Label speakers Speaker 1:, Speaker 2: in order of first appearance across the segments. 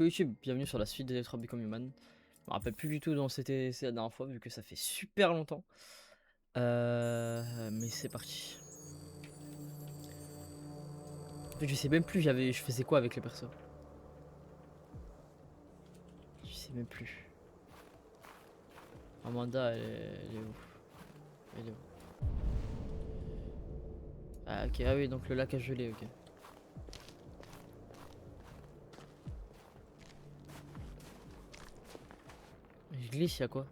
Speaker 1: Coucou YouTube, bienvenue sur la suite de Detroit Become Human. Je me rappelle plus du tout dont c'est la dernière fois vu que ça fait super longtemps. Mais c'est parti. En fait, je sais même plus je faisais quoi avec les persos. Je sais même plus. Amanda, elle est où? Elle est où? Ah ok, ah oui, donc le lac a gelé, ok. Je glisse, y'a quoi?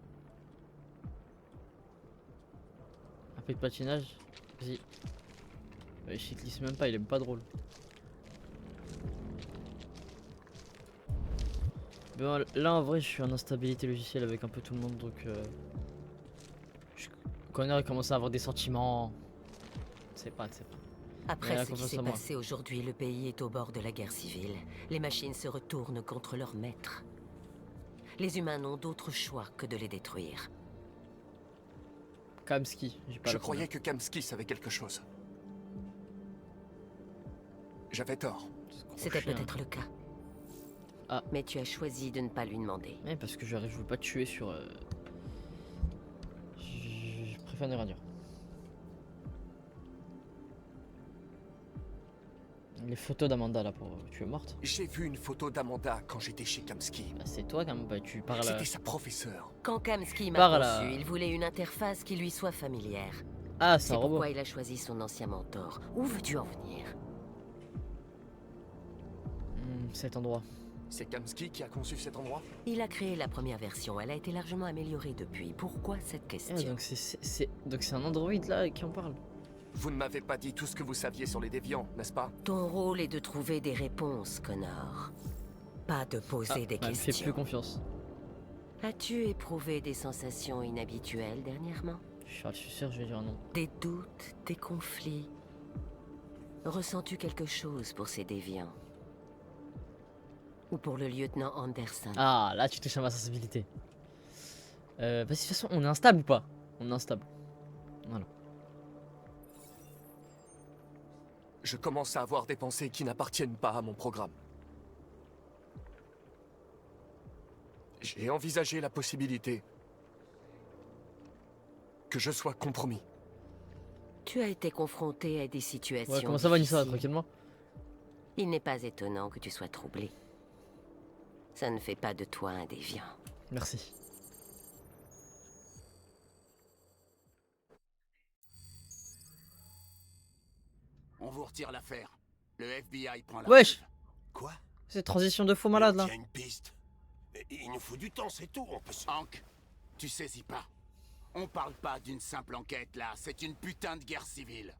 Speaker 1: Un peu de patinage? Vas-y. Je glisse même pas, il est même pas drôle. Bon, là en vrai je suis en instabilité logicielle avec un peu tout le monde donc Connor commence à avoir des sentiments. C'est pas.
Speaker 2: Après ce qui s'est passé aujourd'hui, le pays est au bord de la guerre civile. Les machines se retournent contre leurs maîtres. Les humains n'ont d'autre choix que de les détruire.
Speaker 1: Kamski, j'ai pas.
Speaker 3: Je croyais que Kamski savait quelque chose. J'avais tort.
Speaker 2: C'était peut-être le cas.
Speaker 1: Ah.
Speaker 2: Mais tu as choisi de ne pas lui demander.
Speaker 1: Ouais, parce que je veux pas te tuer sur. Je préfère ne rien dire. Les photos d'Amanda là pour. Tu es morte?
Speaker 3: J'ai vu une photo d'Amanda quand j'étais chez Kamski.
Speaker 1: Bah, c'est toi quand même, tu parles.
Speaker 3: C'était sa professeure.
Speaker 2: Quand Kamski m'a
Speaker 1: Parle
Speaker 2: conçu, il voulait une interface qui lui soit familière.
Speaker 1: Ah, c'est
Speaker 2: C'est
Speaker 1: un robot.
Speaker 2: pourquoi il a choisi son ancien mentor. Où veux-tu en venir?
Speaker 1: Cet endroit.
Speaker 3: C'est Kamski qui a conçu cet endroit?
Speaker 2: Il a créé la première version. Elle a été largement améliorée depuis. Pourquoi cette question?
Speaker 1: Ah, donc c'est un androïde là qui en parle.
Speaker 3: Vous ne m'avez pas dit tout ce que vous saviez sur les déviants, n'est-ce pas?
Speaker 2: Ton rôle est de trouver des réponses, Connor. Pas de poser des
Speaker 1: Elle me fait plus
Speaker 2: questions.
Speaker 1: confiance.
Speaker 2: As-tu éprouvé des sensations inhabituelles dernièrement?
Speaker 1: Je suis sûr, je vais dire non.
Speaker 2: Des doutes, des conflits? Ressens-tu quelque chose pour ces déviants? Ou pour le lieutenant Anderson?
Speaker 1: Ah, là tu touches à ma sensibilité. Parce que de toute façon, on est instable ou pas? On est instable. Voilà.
Speaker 3: Je commence à avoir des pensées qui n'appartiennent pas à mon programme. J'ai envisagé la possibilité que je sois compromis.
Speaker 2: Tu as été confronté à des situations
Speaker 1: Ouais, comment ça va, Nissa,
Speaker 2: difficiles.
Speaker 1: tranquillement?
Speaker 2: Il n'est pas étonnant que tu sois troublé. Ça ne fait pas de toi un déviant.
Speaker 1: Merci.
Speaker 4: On vous retire l'affaire. Le FBI prend la
Speaker 1: Wesh!
Speaker 4: relève. Quoi?
Speaker 1: Cette transition de faux malade là.
Speaker 5: Il y a une piste. Il nous faut du temps, c'est tout. On peut se...
Speaker 4: Hank, tu saisis pas. On parle pas d'une simple enquête là, c'est une putain de guerre civile.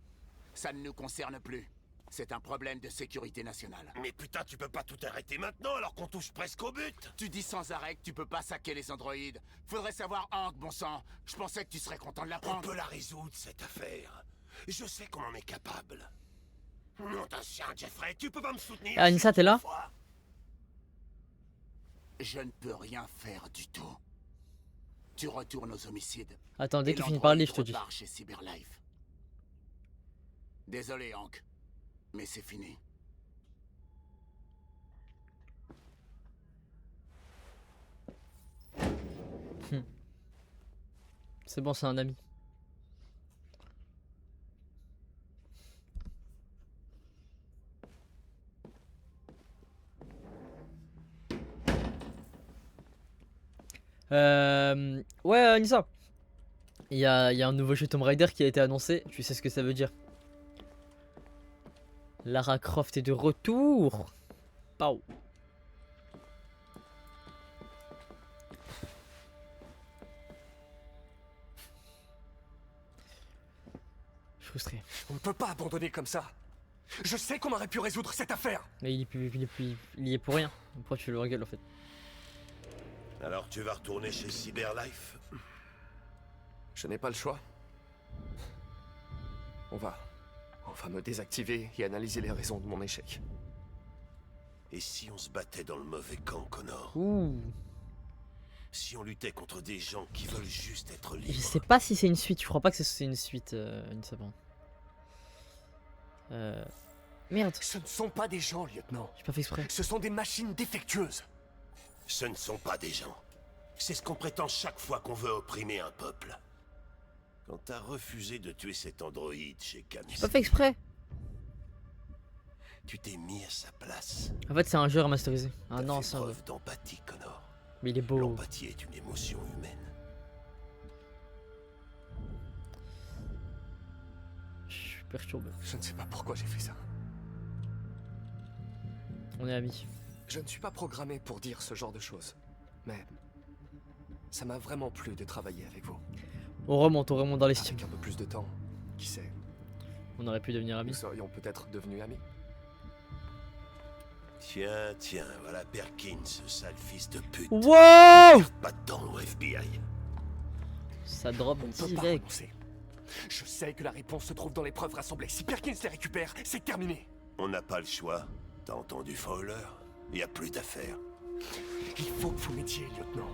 Speaker 4: Ça ne nous concerne plus. C'est un problème de sécurité nationale.
Speaker 5: Mais putain, tu peux pas tout arrêter maintenant alors qu'on touche presque au but.
Speaker 4: Tu dis sans arrêt que tu peux pas saquer les androïdes. Faudrait savoir, Hank, bon sang. Je pensais que tu serais content de
Speaker 5: On
Speaker 4: l'apprendre.
Speaker 5: peut la résoudre, cette affaire. Je sais qu'on en est capable. Non d'un chien, Jeffrey, tu peux pas me soutenir.
Speaker 1: Ah, Nissa, t'es là?
Speaker 4: Je ne peux rien faire du tout. Tu retournes aux homicides.
Speaker 1: Attends, dès
Speaker 4: Et
Speaker 1: qu'il finit par le livre, je te dis.
Speaker 4: repart chez Cyberlife. Désolé, Hank, mais c'est fini.
Speaker 1: C'est bon, c'est un ami. Ouais, Nissa. Il y a un nouveau jeu Tomb Raider qui a été annoncé. Tu sais ce que ça veut dire? Lara Croft est de retour. Pau. Je suis frustré.
Speaker 3: On ne peut pas abandonner comme ça. Je sais qu'on aurait pu résoudre cette affaire.
Speaker 1: Mais il y est pour rien. Pourquoi tu le rigoles en fait?
Speaker 5: Alors tu vas retourner chez Cyberlife?
Speaker 3: Je n'ai pas le choix. On va me désactiver et analyser les raisons de mon échec.
Speaker 5: Et si on se battait dans le mauvais camp, Connor?
Speaker 1: Ouh.
Speaker 5: Si on luttait contre des gens qui veulent juste être
Speaker 1: Je
Speaker 5: libres?
Speaker 1: sais pas si c'est une suite. Je crois pas que c'est une suite. Nissa, bon. Merde.
Speaker 3: Ce ne sont pas des gens, lieutenant.
Speaker 1: J'ai pas fait exprès.
Speaker 3: Ce sont des machines défectueuses.
Speaker 5: Ce ne sont pas des gens. C'est ce qu'on prétend chaque fois qu'on veut opprimer un peuple. Quand t'as refusé de tuer cet androïde chez Camus,
Speaker 1: J'ai pas fait exprès.
Speaker 5: tu t'es mis à sa place.
Speaker 1: En fait, c'est un jeu remasterisé. Ah
Speaker 5: T'as
Speaker 1: non,
Speaker 5: fait
Speaker 1: c'est un jeu.
Speaker 5: preuve d'empathie, Connor.
Speaker 1: Mais il est beau.
Speaker 5: L'empathie est une émotion humaine.
Speaker 1: Je suis perturbé.
Speaker 3: Je ne sais pas pourquoi j'ai fait ça.
Speaker 1: On est amis.
Speaker 3: Je ne suis pas programmé pour dire ce genre de choses. Mais ça m'a vraiment plu de travailler avec vous.
Speaker 1: On remonte dans les styles.
Speaker 3: Avec un peu plus de temps, qui sait,
Speaker 1: On aurait pu devenir
Speaker 3: nous
Speaker 1: amis.
Speaker 3: serions peut-être devenus amis.
Speaker 5: Tiens, voilà Perkins, ce sale fils de pute.
Speaker 1: Wow!
Speaker 5: Pas de temps au FBI.
Speaker 1: Ça drop
Speaker 3: On ne peut pas
Speaker 1: direct.
Speaker 3: renoncer. Je sais que la réponse se trouve dans les preuves rassemblées. Si Perkins les récupère, c'est terminé.
Speaker 5: On n'a pas le choix. T'as entendu Fowler? Y a plus d'affaires.
Speaker 3: Il faut que vous m'aidiez, lieutenant.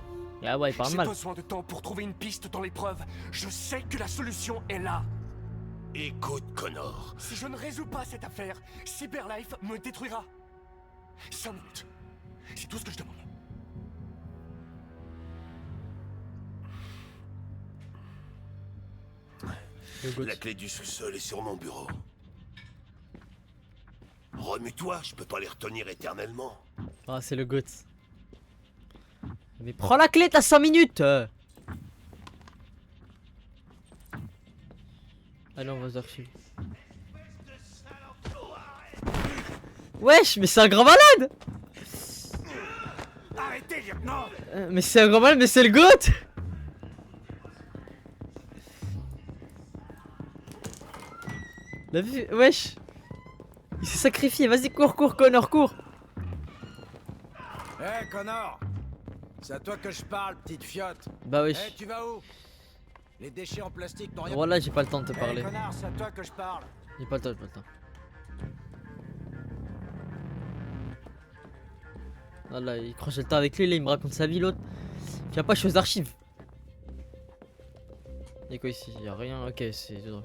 Speaker 1: Ah ouais, il parle
Speaker 3: J'ai
Speaker 1: mal.
Speaker 3: besoin de temps pour trouver une piste dans les preuves. Je sais que la solution est là.
Speaker 5: Écoute, Connor.
Speaker 3: Si je ne résous pas cette affaire, Cyberlife me détruira. 5 minutes. C'est tout ce que je demande.
Speaker 5: La clé du sous-sol est sur mon bureau. Remue-toi, je peux pas les retenir éternellement.
Speaker 1: Ah, c'est le GOAT. Mais prends la clé, t'as 5 minutes. Allez, on va aux archives. Wesh, mais c'est un grand malade.
Speaker 4: Arrêtez, lieutenant!
Speaker 1: Mais c'est un grand malade, mais c'est le GOAT. La vie, wesh. Il s'est sacrifié, vas-y, cours, Connor, cours.
Speaker 6: Hé, Connor! C'est à toi que je parle, petite fiotte.
Speaker 1: Bah wesh.
Speaker 6: Hé, tu vas où? Les déchets en plastique n'ont rien...
Speaker 1: Voilà, j'ai pas le temps de te
Speaker 6: Hé,
Speaker 1: parler.
Speaker 6: connard, c'est à toi que je parle.
Speaker 1: J'ai pas le temps, j'ai pas le temps. Voilà, il crochait le temps avec lui, là il me raconte sa vie l'autre. Viens pas, je suis aux archives. Y'a quoi ici? Y'a rien, ok, c'est drôle.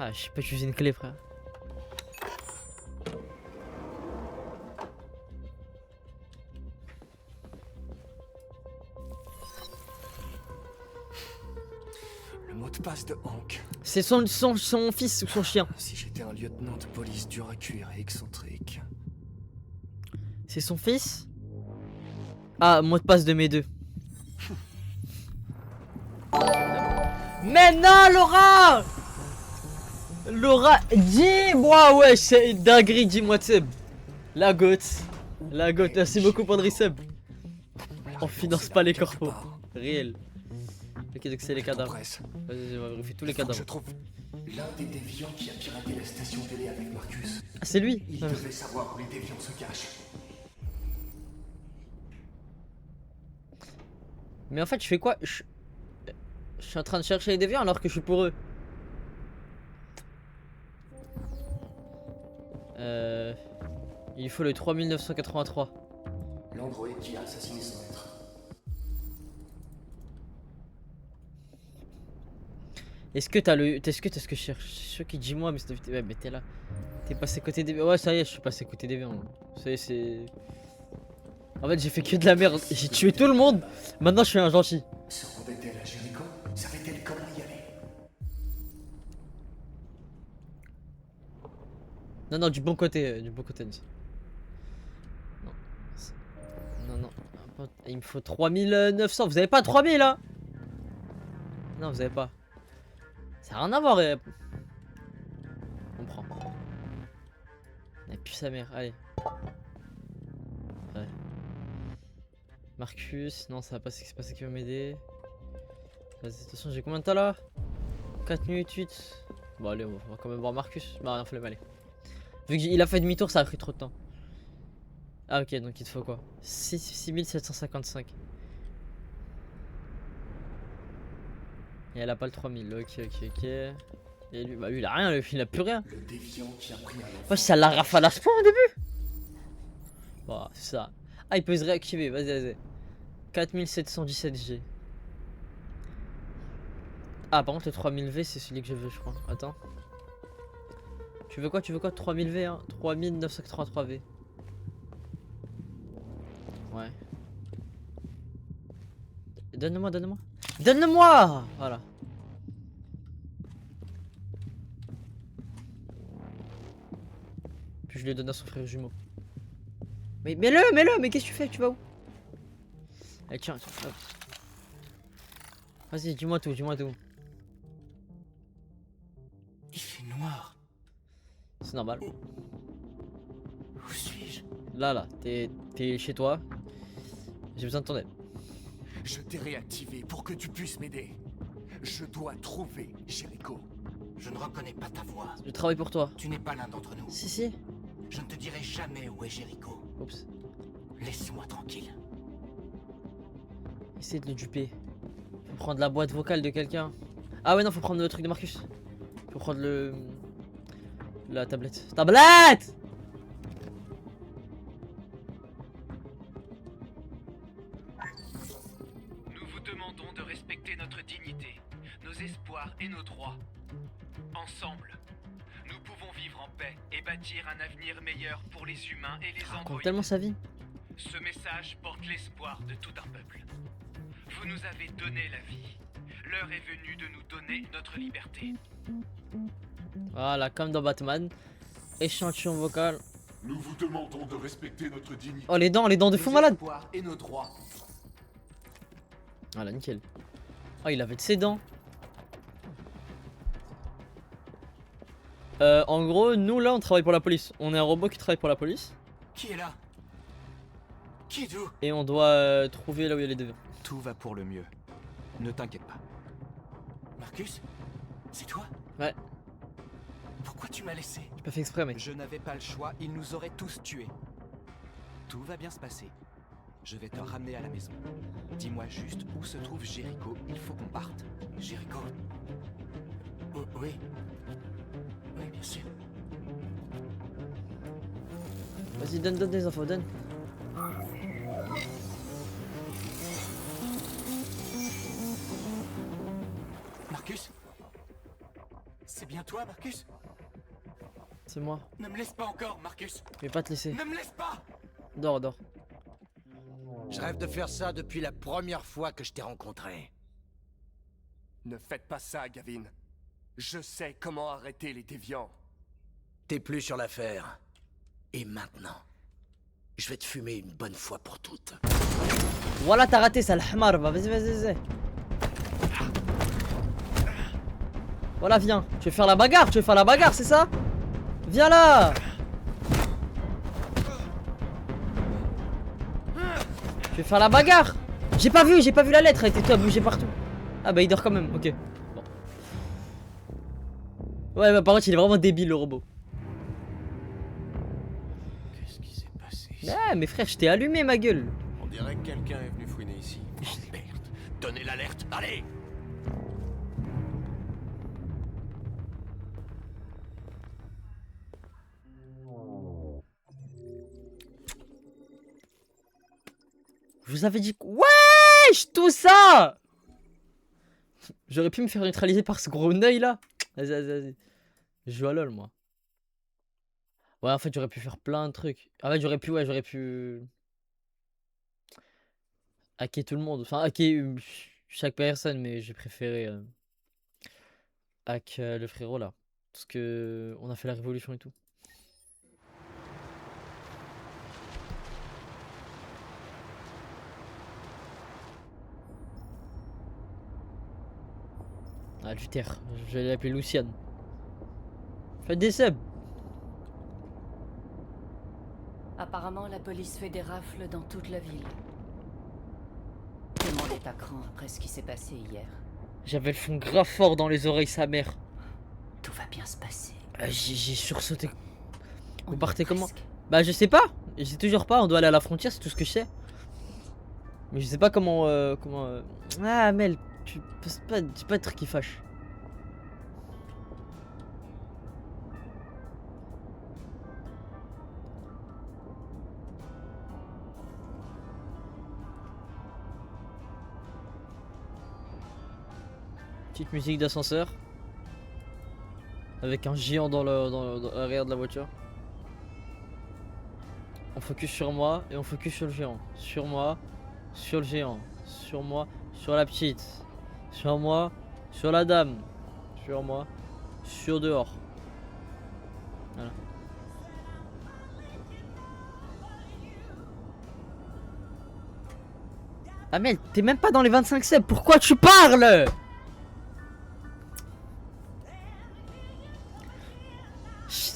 Speaker 1: Ah, je sais pas utiliser une clé, frère.
Speaker 3: Le mot de passe de Hank.
Speaker 1: C'est son fils ou son chien.
Speaker 3: Si j'étais un lieutenant de police dur à cuire et excentrique.
Speaker 1: C'est son fils? Ah, mot de passe de mes deux. Mais non, Laura! Laura, dis-moi, ouais, c'est une dinguerie, dis-moi, Tseb. La gote. La gote, merci beaucoup, Pandry Seb. On finance pas les corpos. Réel. Ok, donc c'est les cadavres. Vas-y, on va vérifier tous les
Speaker 3: Je
Speaker 1: cadavres.
Speaker 3: trouve l'un des déviants qui a piraté la station télé avec Marcus.
Speaker 1: Ah, c'est lui?
Speaker 3: Il devait savoir où les déviants se cachent.
Speaker 1: Mais en fait, je fais quoi? Je suis en train de chercher les déviants alors que je suis pour eux. Il faut le 3983.
Speaker 3: L'androïde qui a assassiné son maître.
Speaker 1: Est-ce que t'as le. Est-ce que t'as ce que je cherche? Je suis sûr qu'il dit moi, mais c'est. Ouais, mais t'es là. T'es passé côté déviants. Ouais, ça y est, je suis passé côté déviants. Ça y est, c'est. En fait, j'ai fait que de la merde. J'ai tué tout le monde. Maintenant, je suis un gentil.
Speaker 3: Se rendait-elle à Jericho? Savait-elle comment y aller?
Speaker 1: Non, non, du bon côté, Nancy. Non. Non. Il me faut 3900. Vous avez pas 3000 là? Non, vous avez pas. Ça n'a rien à voir. On prend. Et puis sa mère, allez. Ouais. Marcus, non, ça va pas ce qui s'est passé qui va m'aider. Vas-y, attention, j'ai combien de temps là? 4 minutes 8. Bon, allez, on va quand même voir Marcus. Bah, rien, faut le aller. Vu qu'il a fait demi-tour, ça a pris trop de temps. Ah, ok, donc il te faut quoi? 6755. Et elle a pas le 3000. Ok. Et lui, bah lui, il a rien, lui, il a plus rien.
Speaker 3: Le déviant qui a pris un enfant.
Speaker 1: Wesh, ça l'a rafale à ce point au début. Bon, c'est ça. Ah, il peut se réactiver, vas-y. 4717G. Ah, par contre, le 3000V, c'est celui que je veux, je crois. Attends. Tu veux quoi 3000V, hein? 3983V. Ouais. Donne-le-moi, donne-le-moi. Donne-le-moi! Voilà. Puis je le donne à son frère jumeau. Mais mets-le, mais qu'est-ce que tu fais? Tu vas où? Allez, tiens, tiens. Vas-y, dis-moi tout, dis-moi tout.
Speaker 4: Il fait noir.
Speaker 1: C'est normal.
Speaker 4: Où suis-je?
Speaker 1: Là, t'es chez toi. J'ai besoin de ton aide.
Speaker 3: Je t'ai réactivé pour que tu puisses m'aider. Je dois trouver Jericho.
Speaker 4: Je ne reconnais pas ta voix.
Speaker 1: Je travaille pour toi.
Speaker 4: Tu n'es pas l'un d'entre nous.
Speaker 1: Si.
Speaker 4: Je ne te dirai jamais où est Jericho.
Speaker 1: Oups.
Speaker 4: Laisse-moi tranquille.
Speaker 1: Essaye de le duper. Faut prendre la boîte vocale de quelqu'un. Ah ouais, non, faut prendre le truc de Marcus. Faut prendre la tablette. Tablette!
Speaker 7: Nous vous demandons de respecter notre dignité, nos espoirs et nos droits. Ensemble, nous pouvons vivre en paix et bâtir un avenir meilleur pour les humains et les
Speaker 1: Il raconte
Speaker 7: androïdes.
Speaker 1: tellement sa vie.
Speaker 7: Ce message porte l'espoir de tout un peuple. Vous nous avez donné la vie. L'heure est venue de nous donner notre liberté.
Speaker 1: Voilà, comme dans Batman. Échantillon vocal.
Speaker 8: Nous vous demandons de respecter notre dignité.
Speaker 1: Oh, les dents de fou malade.
Speaker 4: Espoirs et nos droits.
Speaker 1: Voilà, nickel. Oh, il avait de ses dents. En gros, nous là, on travaille pour la police. On est un robot qui travaille pour la police.
Speaker 4: Qui est là? Qui êtes-vous?
Speaker 1: Et on doit trouver là où il y a les deux.
Speaker 6: Tout va pour le mieux. Ne t'inquiète pas.
Speaker 4: Marcus? C'est toi?
Speaker 1: Ouais,
Speaker 4: Pourquoi tu m'as laissé?
Speaker 1: j'ai pas fait exprès, mec.
Speaker 6: Je n'avais pas le choix, ils nous auraient tous tués. Tout va bien se passer. Je vais te ramener à la maison. Dis-moi juste où se trouve Jericho, il faut qu'on parte.
Speaker 4: Jericho? Oh, oui. Oui, bien sûr.
Speaker 1: Vas-y, donne des infos, donne.
Speaker 4: Marcus? C'est bien toi, Marcus?
Speaker 1: C'est moi.
Speaker 4: Ne me laisse pas encore, Marcus!
Speaker 1: Je vais pas te laisser.
Speaker 4: Ne me laisse pas!
Speaker 1: Dors, dors.
Speaker 6: Je rêve de faire ça depuis la première fois que je t'ai rencontré.
Speaker 3: Ne faites pas ça, Gavin. Je sais comment arrêter les déviants.
Speaker 6: T'es plus sur l'affaire. Et maintenant, je vais te fumer une bonne fois pour toutes.
Speaker 1: Voilà, t'as raté ça, le hamar. Vas-y, vas-y. Voilà, viens. Tu veux faire la bagarre, c'est ça? Viens là. Tu veux faire la bagarre? J'ai pas vu la lettre, elle était toi, bouger partout. Ah bah il dort quand même, ok. Bon. Ouais, bah par contre il est vraiment débile le robot.
Speaker 3: Qu'est-ce qui s'est passé ici?
Speaker 1: Ouais, mais frère, je t'ai allumé ma gueule.
Speaker 3: On dirait que quelqu'un est venu fouiner ici.
Speaker 4: Oh merde! Donnez l'alerte, allez!
Speaker 1: Je vous avais dit... Wesh, tout ça. J'aurais pu me faire neutraliser par ce gros œil là. Vas-y. Je joue à LoL moi. Ouais, en fait, j'aurais pu faire plein de trucs. En fait, j'aurais pu... hacker tout le monde. Enfin, hacker chaque personne, mais j'ai préféré... hack le frérot là. Parce que on a fait la révolution et tout. Ah, Luther. Je vais l'appeler Luciane. Faites des subs.
Speaker 9: Apparemment, la police fait des rafles dans toute la ville. Tout le monde est à cran après ce qui s'est passé hier.
Speaker 1: J'avais le fond grave fort dans les oreilles, sa mère.
Speaker 9: Tout va bien se passer.
Speaker 1: J'ai sursauté.
Speaker 9: On
Speaker 1: Vous
Speaker 9: y
Speaker 1: partez
Speaker 9: est
Speaker 1: comment?
Speaker 9: presque.
Speaker 1: Bah je sais pas. Je sais toujours pas. On doit aller à la frontière, c'est tout ce que je sais. Mais je sais pas comment... Ah Mel, c'est pas un truc qui fâche. Petite musique d'ascenseur. Avec un géant dans l'arrière de la voiture. On focus sur moi et on focus sur le géant. Sur moi, sur le géant. Sur moi, sur la petite. Sur moi, sur la dame. Sur moi, sur dehors. Voilà. Ah mais t'es même pas dans les 25 subs, pourquoi tu parles?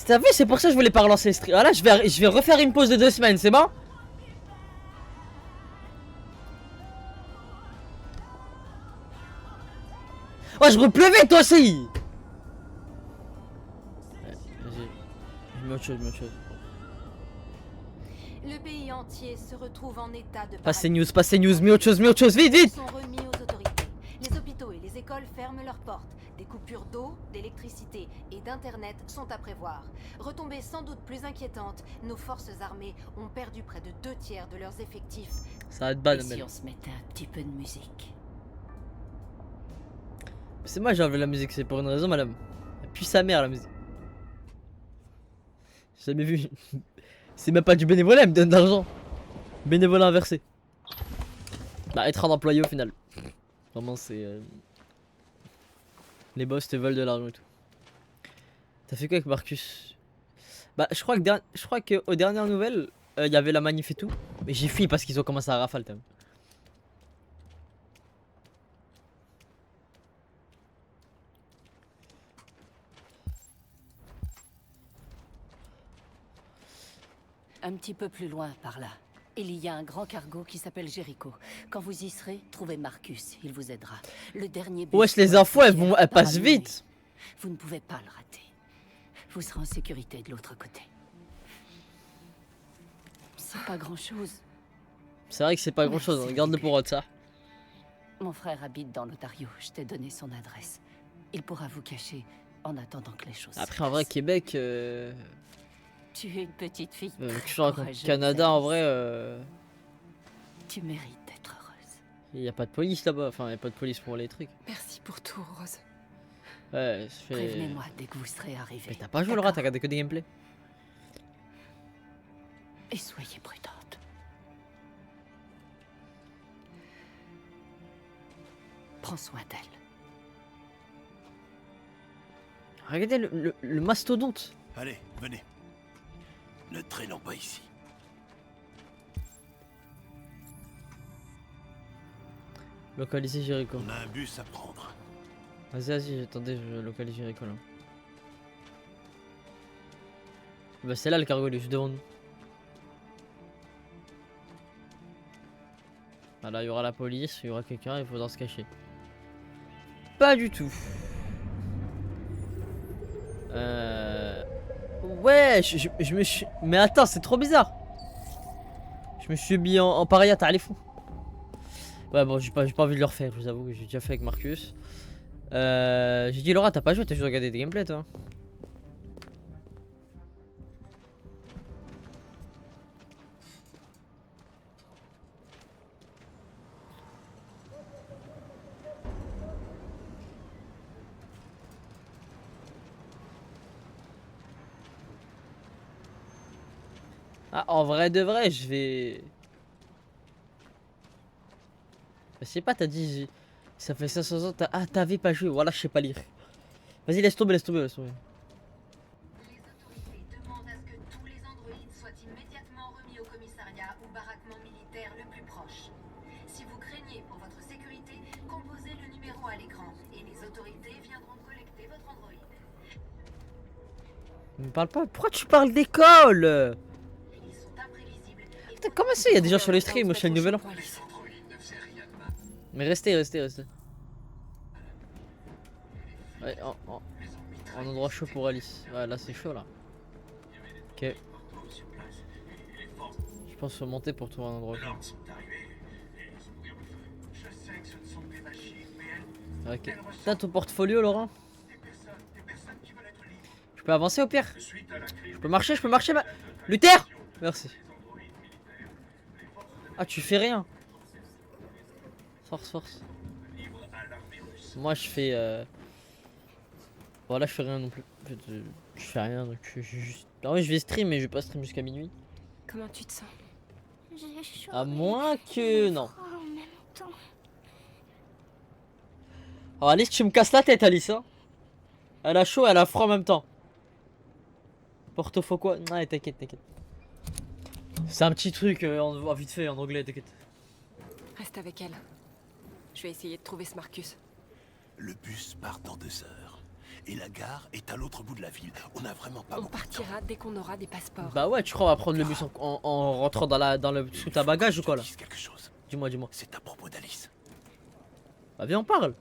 Speaker 1: T'as vu, c'est pour ça que je voulais pas relancer le stream. Ah là, je vais refaire une pause de 2 semaines, c'est bon? Oh, je repleuvais toi aussi. Ouais, vas-y. Je mets autre chose, je mets autre chose.
Speaker 10: Le pays entier se retrouve en état de
Speaker 1: Passez news, mets autre chose, vite, vite.
Speaker 10: sont remis aux autorités. Les hôpitaux et les écoles ferment leurs portes. Des coupures d'eau, d'électricité et d'internet sont à prévoir. Retombées sans doute plus inquiétantes, nos forces armées ont perdu près de 2/3 de leurs effectifs.
Speaker 1: Ça va être bad,
Speaker 9: Et si
Speaker 1: mais.
Speaker 9: on se mettait un petit peu de musique?
Speaker 1: C'est moi j'ai enlevé la musique, c'est pour une raison, madame. Puis sa mère la musique. J'ai jamais vu. C'est même pas du bénévolat, elle me donne de l'argent. Bénévolat inversé. Bah, être un employé au final. Vraiment, c'est. Les boss te volent de l'argent et tout. T'as fait quoi avec Marcus? Bah, je crois que aux dernières nouvelles, il y avait la manif et tout. Mais j'ai fui parce qu'ils ont commencé à rafale, t'as vu.
Speaker 9: Un petit peu plus loin, par là. Il y a un grand cargo qui s'appelle Jericho. Quand vous y serez, trouvez Marcus, il vous aidera. Le dernier bus
Speaker 1: Wesh, les infos, elles passent
Speaker 9: Paranoïa.
Speaker 1: vite.
Speaker 9: Vous ne pouvez pas le rater. Vous serez en sécurité de l'autre côté. C'est pas grand-chose.
Speaker 1: C'est vrai que c'est pas grand chose,
Speaker 9: Merci,
Speaker 1: regarde-le pour autre ça.
Speaker 9: Mon frère habite dans l'Ontario. Je t'ai donné son adresse. Il pourra vous cacher en attendant que les choses
Speaker 1: Après, en vrai, Québec.
Speaker 9: Tu es une petite fille.
Speaker 1: Tu vois,
Speaker 9: courageuse,
Speaker 1: Canada, en
Speaker 9: Alice.
Speaker 1: vrai.
Speaker 9: Tu mérites d'être heureuse.
Speaker 1: Il y a pas de police là-bas, enfin, il y a pas de police pour les trucs.
Speaker 10: Merci pour tout, Rose.
Speaker 1: Ouais, je fais.
Speaker 9: Prévenez-moi dès que vous serez arrivé.
Speaker 1: Mais t'as pas joué le rat, t'as regardé que des gameplays.
Speaker 9: Et soyez prudente. Prends soin d'elle.
Speaker 1: Regardez le mastodonte.
Speaker 5: Allez, venez. Ne traînons pas ici.
Speaker 1: Localiser Jericho.
Speaker 5: On a un bus à prendre.
Speaker 1: Vas-y, attendez, je localise Jericho là. Bah, c'est là le cargo, il est juste devant nous. Voilà, il y aura la police, il y aura quelqu'un, il faudra se cacher. Pas du tout. Ouais, je me suis. Mais attends, c'est trop bizarre. Je me suis mis en paria, t'as les fous. Ouais, bon, j'ai pas envie de le refaire, je vous avoue, j'ai déjà fait avec Marcus. J'ai dit, Laura, t'as pas joué, t'as juste regardé des gameplays, toi. Ah, en vrai de vrai, je vais. Je sais pas, t'as dit. Ça fait 500 ans. Ah, t'avais pas joué, voilà, je sais pas lire. Vas-y, laisse tomber, laisse tomber, laisse tomber.
Speaker 10: Les autorités demandent à ce que tous les androïdes soient immédiatement remis au commissariat ou baraquement militaire le plus proche. Si vous craignez pour votre sécurité, composez le numéro à l'écran et les autorités viendront collecter votre androïde.
Speaker 1: Me parle pas. Pourquoi tu parles d'école?
Speaker 10: Ils sont imprévisibles.
Speaker 1: Putain, comment ça, il y a des gens sur le stream, moi je suis le nouvel an. Mais restez. Ouais, en endroit chaud pour Alice. Ouais, là c'est chaud là. Ok. Je pense faut monter pour trouver un endroit chaud. Ok. T'as ton portfolio, Laurent? Je peux avancer au pire? Je peux marcher, Luther! Merci. Ah, tu fais rien. Force. Moi, je fais. Bon, là, je fais rien non plus. En fait, je fais rien, donc je juste. En vrai, je vais stream, mais je vais pas stream jusqu'à minuit.
Speaker 11: Comment tu te sens?
Speaker 12: J'ai chaud.
Speaker 1: À moins que... Non.
Speaker 12: froid en même temps.
Speaker 1: Oh, Alice, tu me casses la tête, Alice. Hein. Elle a chaud, elle a froid en même temps. Porte-faut quoi? Ouais, t'inquiète, t'inquiète. C'est un petit truc vite fait en anglais, t'inquiète.
Speaker 11: Reste avec elle. Je vais essayer de trouver ce Marcus.
Speaker 5: Le bus part dans 2 heures. Et la gare est à l'autre bout de la ville. On n'a vraiment pas
Speaker 11: On
Speaker 5: beaucoup de temps.
Speaker 11: partira dès qu'on aura des passeports.
Speaker 1: Bah ouais, tu crois on va prendre le bus en rentrant dans le sous ta bagage ou quoi là?
Speaker 5: Quelque chose.
Speaker 1: Dis-moi, dis-moi.
Speaker 5: C'est à propos d'Alice.
Speaker 1: Bah viens, on parle.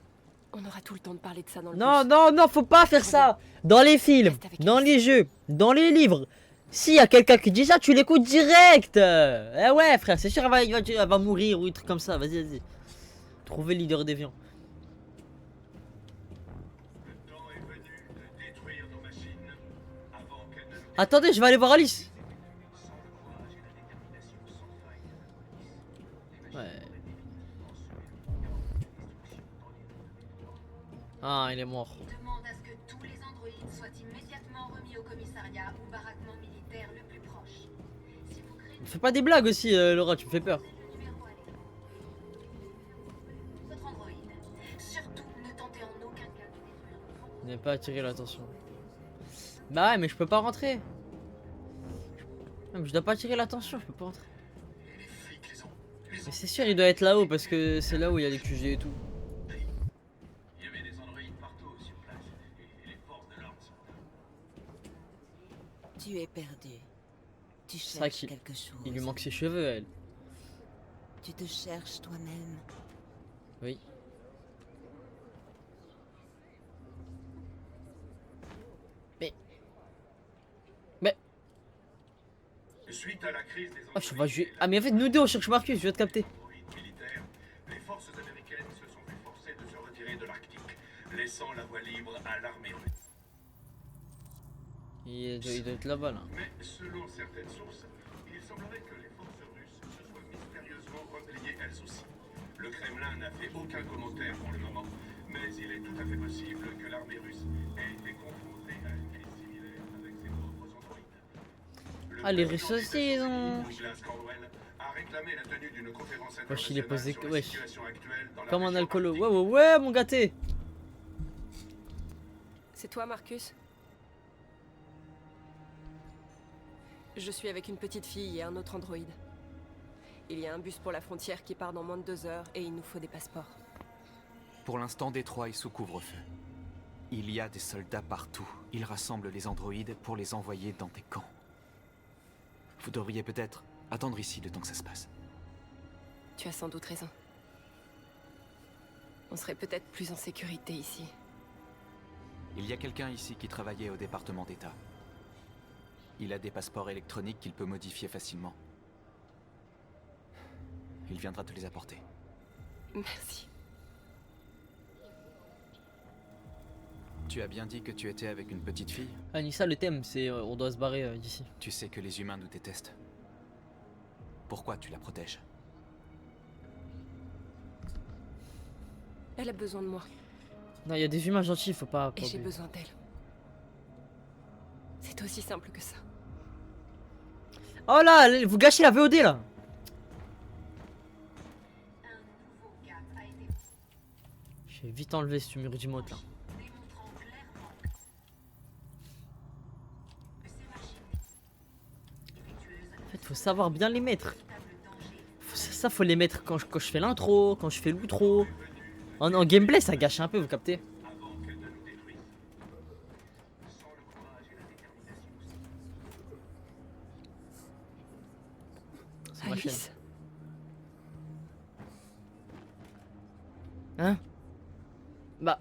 Speaker 11: On aura tout le temps de parler de ça dans le
Speaker 1: Non,
Speaker 11: bus.
Speaker 1: non, non, faut pas faire ça. Dans les films,
Speaker 11: Reste avec
Speaker 1: dans
Speaker 11: Alice.
Speaker 1: les jeux, dans les livres. S'il y a quelqu'un qui dit ça, tu l'écoutes direct. Eh ouais, frère, c'est sûr, elle va mourir ou un truc comme ça. Vas-y, vas-y. Trouvez le leader déviant. Attendez, je vais aller voir Alice. Ouais. Ah, il est mort.
Speaker 10: Demande à ce que tous les androïdes soient immédiatement remis au commissariat ou baraquement militaire le plus proche. Si vous craignez
Speaker 1: Fais pas des blagues aussi, Laura, tu me fais peur.
Speaker 10: le numéro à l'écran. Votre androïde. Surtout, ne tentez en aucun cas de détruire.
Speaker 1: Ne pas attirer l'attention. Bah ouais, mais je peux pas rentrer. Je dois pas attirer l'attention, je peux pas rentrer. Mais c'est sûr, il doit être là-haut parce que c'est là où il y a les QG et tout.
Speaker 8: Il y avait des androïdes partout sur place, et les forces de l'ordre sont là.
Speaker 2: Tu es perdu. Tu
Speaker 1: C'est vrai
Speaker 2: cherches
Speaker 1: qu'il
Speaker 2: quelque chose.
Speaker 1: il lui manque ses cheveux, elle.
Speaker 2: Tu te cherches toi-même.
Speaker 1: Oui. Mais...
Speaker 8: Suite à la crise des
Speaker 1: Ah, je vais jouer... Ah mais en fait, nous deux on cherche Marcus, je vais te capter.
Speaker 8: androïdes militaires, les forces américaines se sont vues forcées de se retirer de l'Arctique, laissant la voie libre à l'armée russe.
Speaker 1: Il doit être là-bas là.
Speaker 8: Mais selon certaines sources, il semblerait que les forces russes se soient mystérieusement repliées elles aussi. Le Kremlin n'a fait aucun commentaire pour le moment, mais il est tout à fait possible que l'armée russe ait été confrontée à une crise similaire avec ses propres androïdes.
Speaker 1: Ah, les Russes aussi, ils ont...
Speaker 8: Douglas Cornwell a réclamé la tenue d'une conférence
Speaker 1: Wesh, il est posé...
Speaker 8: internationale sur la
Speaker 1: Wesh.
Speaker 8: situation actuelle dans la
Speaker 1: Comme un
Speaker 8: région
Speaker 1: alcoolo.
Speaker 8: arctique.
Speaker 1: Ouais, ouais, ouais, mon gâté.
Speaker 11: C'est toi, Marcus? Je suis avec une petite fille et un autre androïde. Il y a un bus pour la frontière qui part dans moins de 2 heures et il nous faut des passeports.
Speaker 6: Pour l'instant, Détroit est sous couvre-feu. Il y a des soldats partout. Ils rassemblent les androïdes pour les envoyer dans des camps. Vous devriez peut-être attendre ici le temps que ça se passe.
Speaker 11: Tu as sans doute raison. On serait peut-être plus en sécurité ici.
Speaker 6: Il y a quelqu'un ici qui travaillait au département d'État. Il a des passeports électroniques qu'il peut modifier facilement. Il viendra te les apporter.
Speaker 11: Merci.
Speaker 6: Tu as bien dit que tu étais avec une petite fille?
Speaker 1: Anissa, le thème, c'est on doit se barrer d'ici.
Speaker 6: Tu sais que les humains nous détestent. Pourquoi tu la protèges?
Speaker 11: Elle a besoin de moi.
Speaker 1: Non, il y a des humains gentils, faut pas...
Speaker 11: Et j'ai
Speaker 1: oublier.
Speaker 11: besoin d'elle. C'est aussi simple que ça.
Speaker 1: Oh là, vous gâchez la VOD là.
Speaker 10: Un nouveau cap a été
Speaker 1: Je vais vite enlever ce mur d'emote là.
Speaker 10: démontrant clairement que ces machines défectueuses
Speaker 1: En fait, faut savoir bien les mettre.
Speaker 10: véritable danger.
Speaker 1: Ça, faut les mettre quand je fais l'intro, quand je fais l'outro. En gameplay, ça gâche un peu, vous captez?
Speaker 8: Avant qu'elle ne nous détruise. Sans le courage et la détermination.
Speaker 1: C'est ma chaîne.
Speaker 11: Alice.
Speaker 1: Hein? Bah.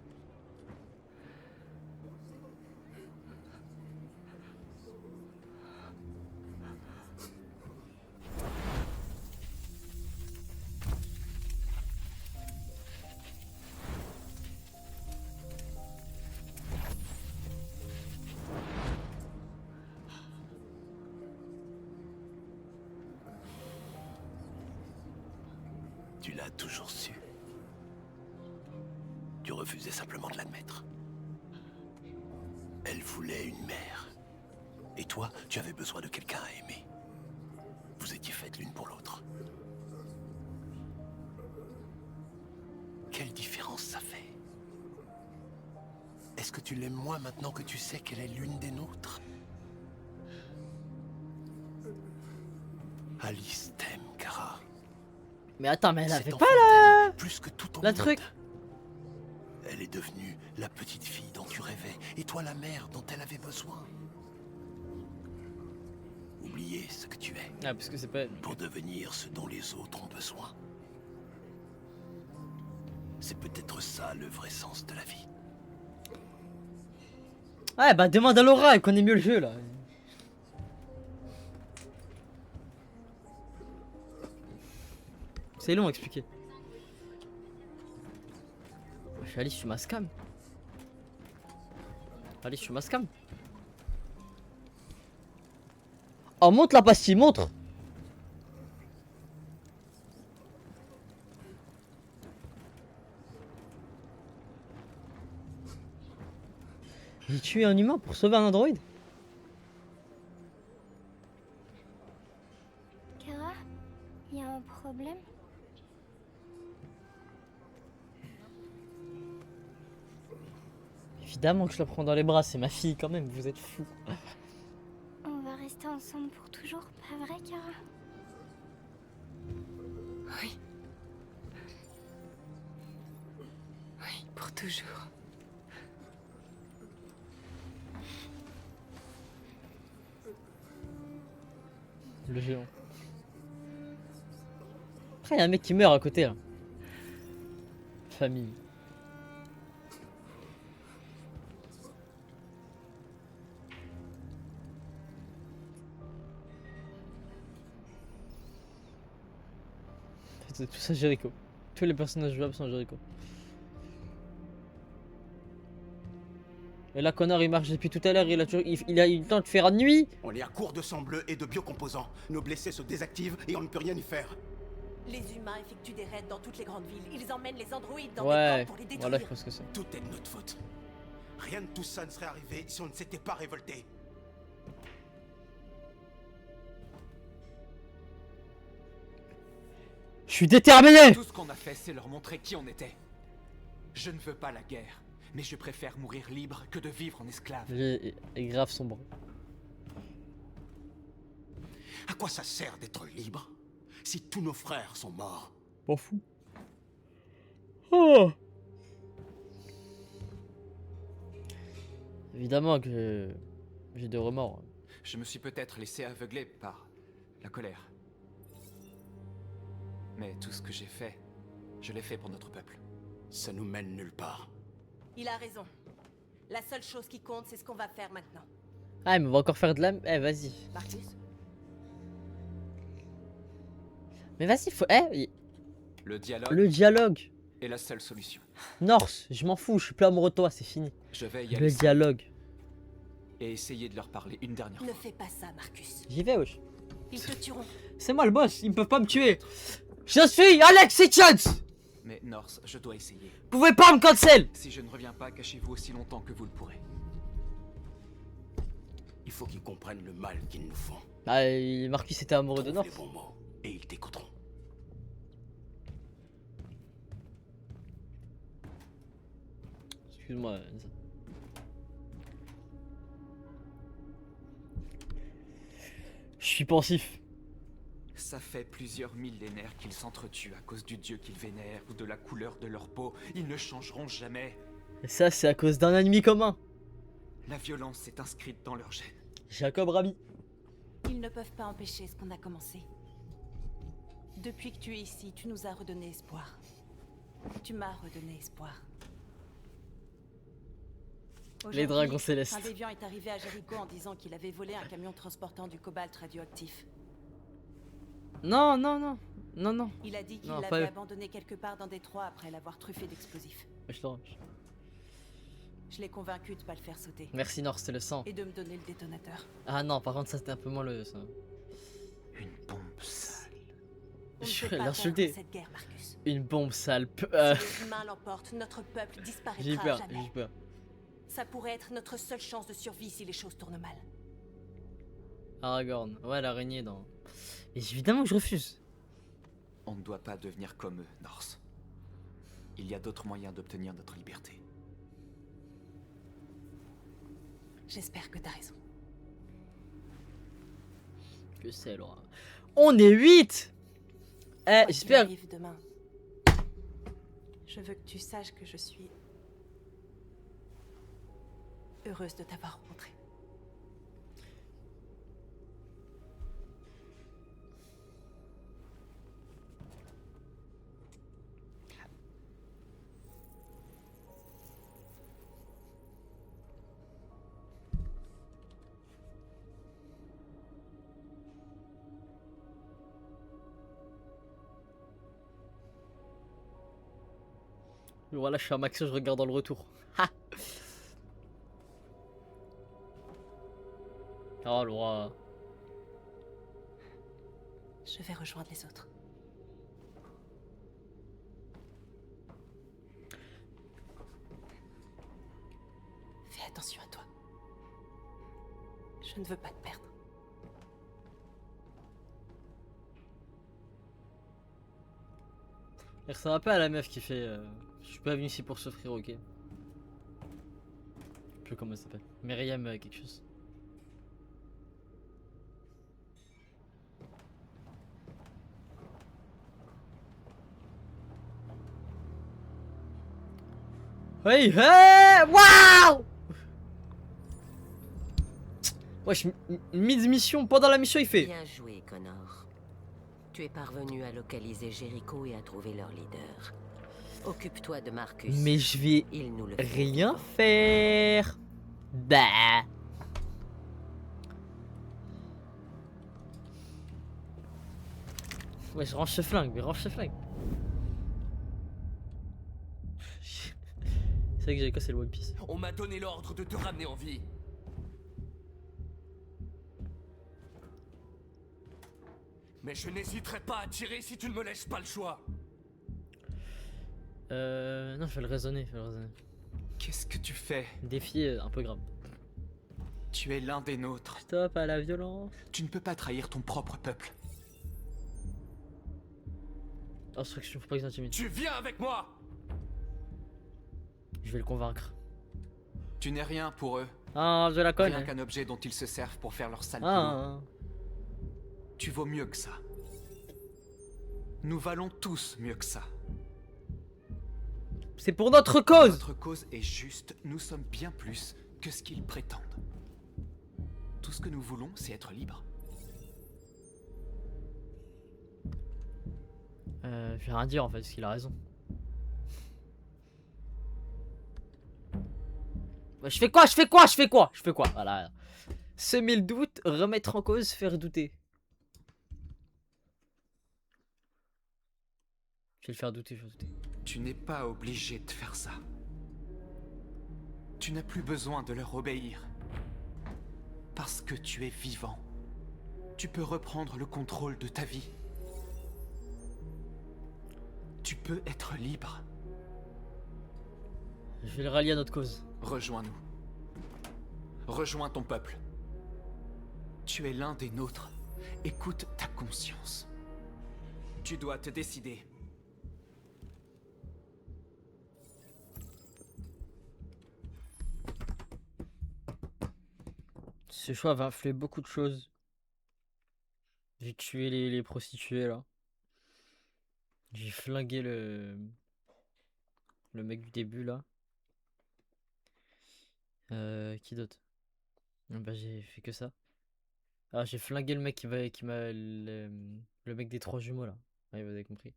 Speaker 5: Tu l'as toujours su. Tu refusais simplement de l'admettre. Elle voulait une mère. Et toi, tu avais besoin de quelqu'un à aimer. vous étiez faites l'une pour l'autre. Quelle différence ça fait? Est-ce que tu l'aimes moins maintenant que tu sais qu'elle est l'une des nôtres? Alice t'aime, Kara.
Speaker 1: Mais attends, mais elle avait
Speaker 5: Cet
Speaker 1: pas
Speaker 5: enfant
Speaker 1: la...
Speaker 5: t'aime plus que tout au
Speaker 1: la
Speaker 5: monde.
Speaker 1: truc.
Speaker 5: Elle est devenue la petite fille dont tu rêvais, et toi la mère dont elle avait besoin. Oubliez ce que tu es.
Speaker 1: Ah, parce que c'est pas...
Speaker 5: Pour devenir ce dont les autres ont besoin. C'est peut-être ça le vrai sens de la vie.
Speaker 1: Ouais, bah demande à Laura, elle connaît mieux le jeu, là. C'est long à expliquer. Je suis Alice, je suis ma scam. Alice, je suis ma scam. Oh, montre la pastille, montre. J'ai tué un humain pour sauver un androïde.
Speaker 12: Kara, il y a un problème?
Speaker 1: Évidemment que je la prends dans les bras, c'est ma fille quand même, vous êtes fous.
Speaker 12: On va rester ensemble pour toujours, pas vrai, Kara?
Speaker 11: Oui. Oui, pour toujours.
Speaker 1: Le géant. Après, il y a un mec qui meurt à côté là. Famille. C'est tout ça Jericho. Tous les personnages jouables sont Jericho. Et là, connard, il marche depuis tout à l'heure, il a eu le temps de faire nuit.
Speaker 13: On est à court de sang bleu et de biocomposants. Nos blessés se désactivent et on ne peut rien y faire.
Speaker 2: Les humains effectuent des raids dans toutes les grandes villes. Ils emmènent les androïdes dans
Speaker 1: Ouais,
Speaker 2: des camps pour les détruire.
Speaker 1: voilà, je pense que c'est.
Speaker 13: Tout est de notre faute. Rien de tout ça ne serait arrivé si on ne s'était pas révolté.
Speaker 1: Je suis déterminé.
Speaker 6: Tout ce qu'on a fait, c'est leur montrer qui on était. Je ne veux pas la guerre, mais je préfère mourir libre que de vivre en esclave.
Speaker 1: Est grave sombre.
Speaker 13: À quoi ça sert d'être libre si tous nos frères sont morts?
Speaker 1: M'en fous. Oh. Évidemment que j'ai des remords.
Speaker 6: Je me suis peut-être laissé aveugler par la colère. Mais tout ce que j'ai fait, je l'ai fait pour notre peuple.
Speaker 13: Ça nous mène nulle part.
Speaker 2: Il a raison. La seule chose qui compte, c'est ce qu'on va faire maintenant.
Speaker 1: Ah, mais on va encore faire de la... Eh, vas-y.
Speaker 2: Marcus?
Speaker 1: Mais vas-y, faut... Eh,
Speaker 6: Le dialogue.
Speaker 1: le dialogue.
Speaker 6: Est la seule solution.
Speaker 1: Norse, je m'en fous, je suis plus amoureux de toi, c'est fini.
Speaker 6: Je vais y
Speaker 1: Le
Speaker 6: aller
Speaker 1: dialogue.
Speaker 6: et essayer de leur parler une dernière
Speaker 2: Ne
Speaker 6: fois.
Speaker 2: fais pas ça, Marcus.
Speaker 1: J'y vais, wesh.
Speaker 2: Ils te tueront.
Speaker 1: C'est moi le boss, ils peuvent pas me tuer. Je suis Alexis Chance.
Speaker 6: Mais Norse, je dois essayer.
Speaker 1: Vous pouvez pas me cancel.
Speaker 6: Si je ne reviens pas, cachez-vous aussi longtemps que vous le pourrez.
Speaker 13: Il faut qu'ils comprennent le mal qu'ils nous font.
Speaker 1: Ah, Marcus était amoureux de
Speaker 13: Trouve
Speaker 1: Norse.
Speaker 13: les bons mots et ils t'écouteront.
Speaker 1: Excuse-moi, Enza. Je suis pensif.
Speaker 6: Ça fait plusieurs millénaires qu'ils s'entretuent à cause du dieu qu'ils vénèrent ou de la couleur de leur peau. Ils ne changeront jamais.
Speaker 1: Et ça, c'est à cause d'un ennemi commun.
Speaker 6: La violence est inscrite dans leur gène.
Speaker 1: Jacob Rami.
Speaker 2: Ils ne peuvent pas empêcher ce qu'on a commencé. Depuis que tu es ici, tu nous as redonné espoir. Tu m'as redonné espoir.
Speaker 1: Les dragons
Speaker 2: Aujourd'hui,
Speaker 1: célestes.
Speaker 2: Un déviant est arrivé à Jericho en disant qu'il avait volé un camion transportant du cobalt radioactif.
Speaker 1: Non, non, non. Non, non.
Speaker 2: Il a dit qu'il
Speaker 1: Non,
Speaker 2: l'avait
Speaker 1: pas eux.
Speaker 2: abandonné quelque part dans Détroit après l'avoir truffé d'explosifs.
Speaker 1: Je l'orange.
Speaker 2: Je l'ai convaincu de pas le faire sauter.
Speaker 1: Merci Norse, c'est le sang.
Speaker 2: Et de me donner le détonateur.
Speaker 1: Ah non, par contre, ça c'était un peu moins le. Ça.
Speaker 6: Une bombe sale.
Speaker 2: On ne
Speaker 1: Je
Speaker 2: peut
Speaker 1: vais
Speaker 2: pas
Speaker 1: l'insulter.
Speaker 2: perdre cette guerre, Marcus.
Speaker 1: Une bombe sale.
Speaker 2: Si les humains l'emportent, notre peuple disparaîtra
Speaker 1: J'ai peur,
Speaker 2: jamais.
Speaker 1: j'ai peur.
Speaker 2: Ça pourrait être notre seule chance de survie si les choses tournent mal.
Speaker 1: Aragorn. Ouais, l'araignée dans. Évidemment que je refuse.
Speaker 6: On ne doit pas devenir comme eux, Norse. Il y a d'autres moyens d'obtenir notre liberté.
Speaker 11: J'espère que t'as raison.
Speaker 1: Que c'est, Laura. On est 8.
Speaker 11: Quoi qu'il
Speaker 1: J'espère...
Speaker 11: arrive demain, je veux que tu saches que je suis heureuse de t'avoir rencontré.
Speaker 1: Voilà, je suis à Maxo, je regarde dans le retour. Ha. Oh, Laura.
Speaker 11: Je vais rejoindre les autres. Fais attention à toi. Je ne veux pas te perdre.
Speaker 1: Ça va pas à la meuf qui fait... Je suis pas venu ici pour souffrir, ok. Je sais plus comment elle s'appelle. Myriam quelque chose. Hey, hey, waouh! Wesh, mid-mission, pendant la mission, il fait...
Speaker 2: Bien joué, Connor. Tu es parvenu à localiser Jericho et à trouver leur leader. Occupe-toi de Marcus.
Speaker 1: Mais je vais
Speaker 2: Il nous le
Speaker 1: rien faire. Bah. Ouais, je range ce flingue, mais range ce flingue. C'est vrai que Jericho, c'est le One Piece.
Speaker 3: On m'a donné l'ordre de te ramener en vie. Mais je n'hésiterai pas à tirer si tu ne me laisses pas le choix.
Speaker 1: Non, je vais le raisonner,
Speaker 6: Qu'est-ce que tu fais?
Speaker 1: Défi un peu grave.
Speaker 6: Tu es l'un des nôtres.
Speaker 1: Stop à la violence.
Speaker 6: Tu ne peux pas trahir ton propre peuple.
Speaker 1: Instruction, faut pas que j'intimide.
Speaker 3: Tu viens avec moi.
Speaker 1: Je vais le convaincre.
Speaker 6: Tu n'es rien pour eux.
Speaker 1: Ah, je la connais.
Speaker 6: Rien qu'un objet dont ils se servent pour faire leur sale
Speaker 1: Ah.
Speaker 6: boulot. Tu vaux mieux que ça. Nous valons tous mieux que ça.
Speaker 1: C'est pour notre cause.
Speaker 6: Notre cause est juste. Nous sommes bien plus que ce qu'ils prétendent. Tout ce que nous voulons, c'est être libres.
Speaker 1: Je vais rien dire en fait, parce qu'il a raison. Je fais quoi? Voilà. Semer le doute, remettre en cause, faire douter. Je vais le faire douter,
Speaker 6: Tu n'es pas obligé de faire ça. Tu n'as plus besoin de leur obéir. Parce que tu es vivant. Tu peux reprendre le contrôle de ta vie. Tu peux être libre.
Speaker 1: Je vais le rallier à notre cause.
Speaker 6: Rejoins-nous. Rejoins ton peuple. Tu es l'un des nôtres. Écoute ta conscience. Tu dois te décider.
Speaker 1: Ce choix va influer beaucoup de choses. J'ai tué les prostituées là. J'ai flingué le mec du début là. Qui d'autre? Bah j'ai fait que ça. Ah j'ai flingué le mec qui m'a le mec des 3 jumeaux là. Ouais, vous avez compris.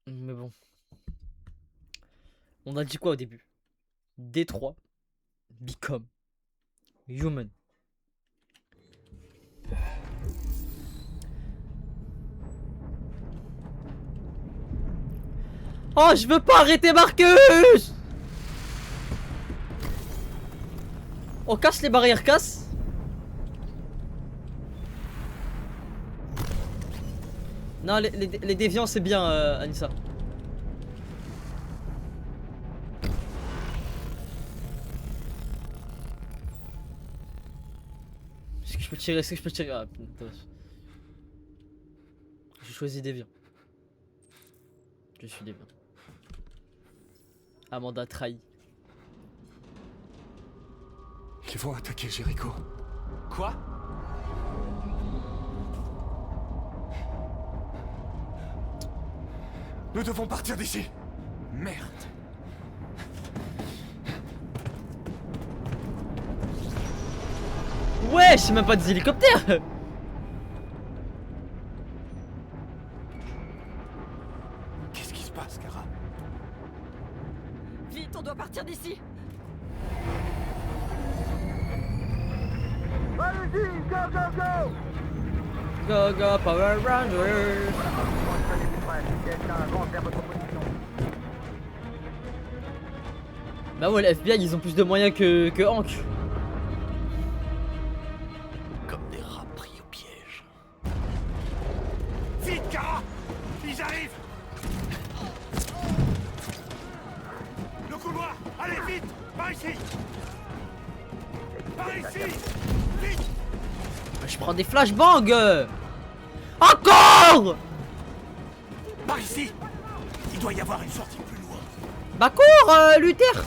Speaker 1: Mais bon. On a dit quoi au début? D3 become human. Oh, je veux pas arrêter Marcus! On casse les barrières, casse. Non, les déviants, c'est bien, Anissa. tirer? Est-ce que je peux tirer? Ah, putain. J'ai choisi Deviant. Je suis Deviant. Amanda trahi.
Speaker 3: Ils vont attaquer Jericho.
Speaker 6: Quoi?
Speaker 3: Nous devons partir d'ici.
Speaker 6: Merde.
Speaker 1: Ouais, c'est même pas des hélicoptères.
Speaker 3: Qu'est-ce qui se passe, Kara?
Speaker 11: Vite, on doit partir d'ici.
Speaker 14: Allez-y, go, go, go!
Speaker 1: Go, go, Power Rangers! Bah ouais, les FBI ils ont plus de moyens que Hank.
Speaker 5: Comme des rats pris au piège.
Speaker 13: Vite, Kara! Ils arrivent! Le couloir! Allez, vite! Par ici! Par ici! Vite!
Speaker 1: Je prends des flashbangs. Encore!
Speaker 13: Par ici! Il doit y avoir une sortie plus loin.
Speaker 1: Bah cours, Luther!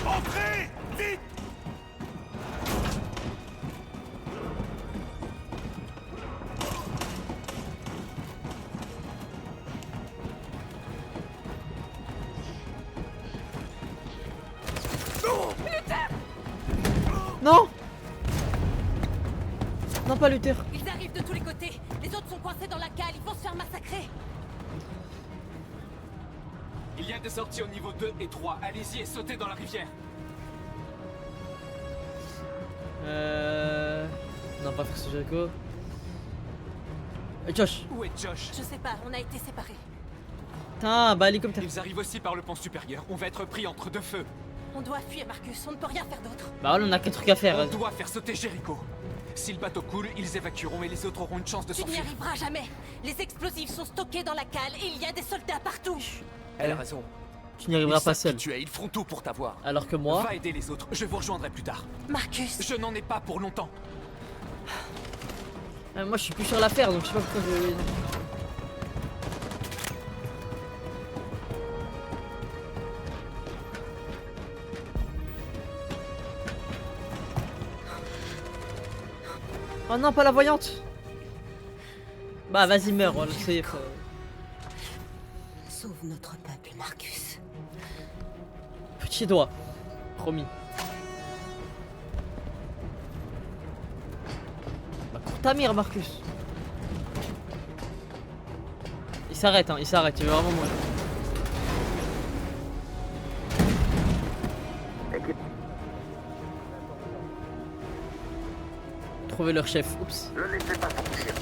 Speaker 13: Entrez! Vite!
Speaker 1: Non! Non, pas Luther.
Speaker 2: Ils arrivent de tous les côtés. Les autres sont coincés dans la cale. Ils vont se faire massacrer.
Speaker 6: Il y a des sorties au niveau 2 et 3. Allez-y et sautez dans la rivière.
Speaker 1: Non, pas Frère Jericho. Josh.
Speaker 6: Où est Josh?
Speaker 2: Je sais pas, on a été séparés.
Speaker 1: Putain, bah hélicoptère.
Speaker 6: Ils arrivent aussi par le pont supérieur. On va être pris entre deux feux.
Speaker 2: On doit fuir, Marcus. On ne peut rien faire d'autre.
Speaker 1: Bah voilà, on a qu'un truc à faire.
Speaker 6: On doit faire sauter Jericho. Si le bateau coule, ils évacueront et les autres auront une chance de
Speaker 2: Tu n'y
Speaker 6: s'enfuir.
Speaker 2: arriveras jamais. Les explosifs sont stockés dans la cale et il y a des soldats partout.
Speaker 3: Elle a raison.
Speaker 1: Tu n'y arriveras pas seul.
Speaker 3: Tu es, ils feront tout pour t'avoir.
Speaker 1: Alors que moi.
Speaker 6: Va aider les autres. Je vous rejoindrai plus tard.
Speaker 2: Marcus.
Speaker 6: Je n'en ai pas pour longtemps.
Speaker 1: Moi je suis plus sur l'affaire donc je sais pas pourquoi je. Oh non, pas la voyante! Bah vas-y, meurs, on le sait.
Speaker 2: Sauve notre peuple, Marcus.
Speaker 1: Petit doigt. Promis. Bah cours ta mire, Marcus. Il s'arrête, hein, il s'arrête, il veut vraiment mourir. Trouver leur chef, oups.
Speaker 14: Ne laissez pas sortir.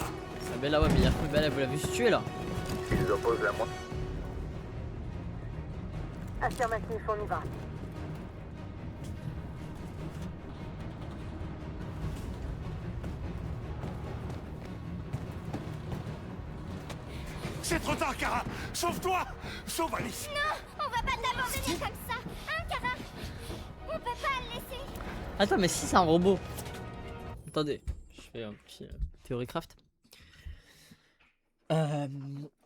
Speaker 1: Ah ben là ouais mais il y a plus belle, vous l'avez vu se tuer là.
Speaker 14: S'ils opposent la moi. Affirmatif, on y va.
Speaker 13: C'est trop tard, Kara! Sauve-toi! Sauve Alice!
Speaker 12: Non, on va pas t'abandonner comme ça, hein, Kara? On peut pas le laisser.
Speaker 1: Attends mais si c'est un robot. Attendez, je fais un petit théorie craft.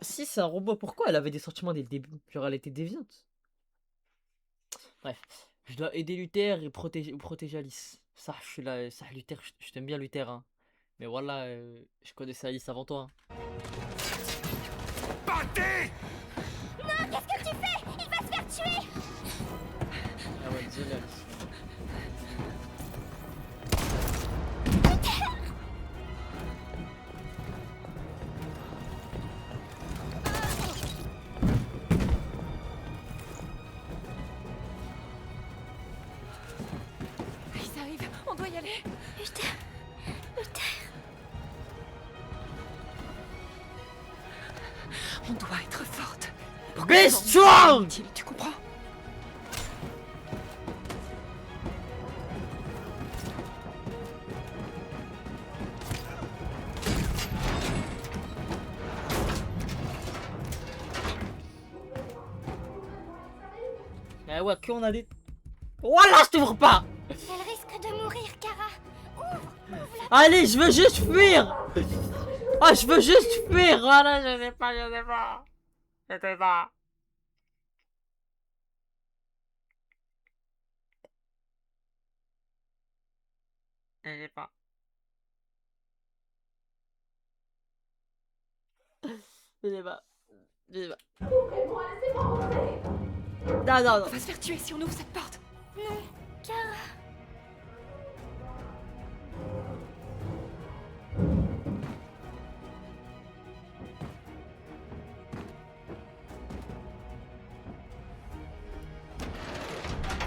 Speaker 1: Si c'est un robot, pourquoi elle avait des sentiments dès le début? Genre elle était déviante. Bref, je dois aider Luther et protéger Alice. Ça, je suis là, ça Luther, je t'aime bien Luther, hein. Mais voilà, je connaissais Alice avant toi. Hein.
Speaker 13: Partez!
Speaker 12: Non, qu'est-ce que tu fais? Il va se faire tuer.
Speaker 1: Ah ouais, désolé Alice.
Speaker 11: Ils arrivent, on doit y aller.
Speaker 12: Luther.
Speaker 11: On doit être forte.
Speaker 1: Be strong!
Speaker 11: Tu comprends?
Speaker 1: Ah ouais, qu'on a des... Voilà, je t'ouvre pas!
Speaker 12: Elle risque de mourir, Kara.
Speaker 1: Allez, je veux juste fuir. Ah, je veux juste fuir. Voilà, je sais pas, je sais pas. Je sais pas. Je sais pas. Je sais pas. Je sais pas.
Speaker 12: Ouvrez-moi, laissez-moi rentrer.
Speaker 1: Non, non, non.
Speaker 11: On va se faire tuer si on ouvre cette porte.
Speaker 12: Non, Kara.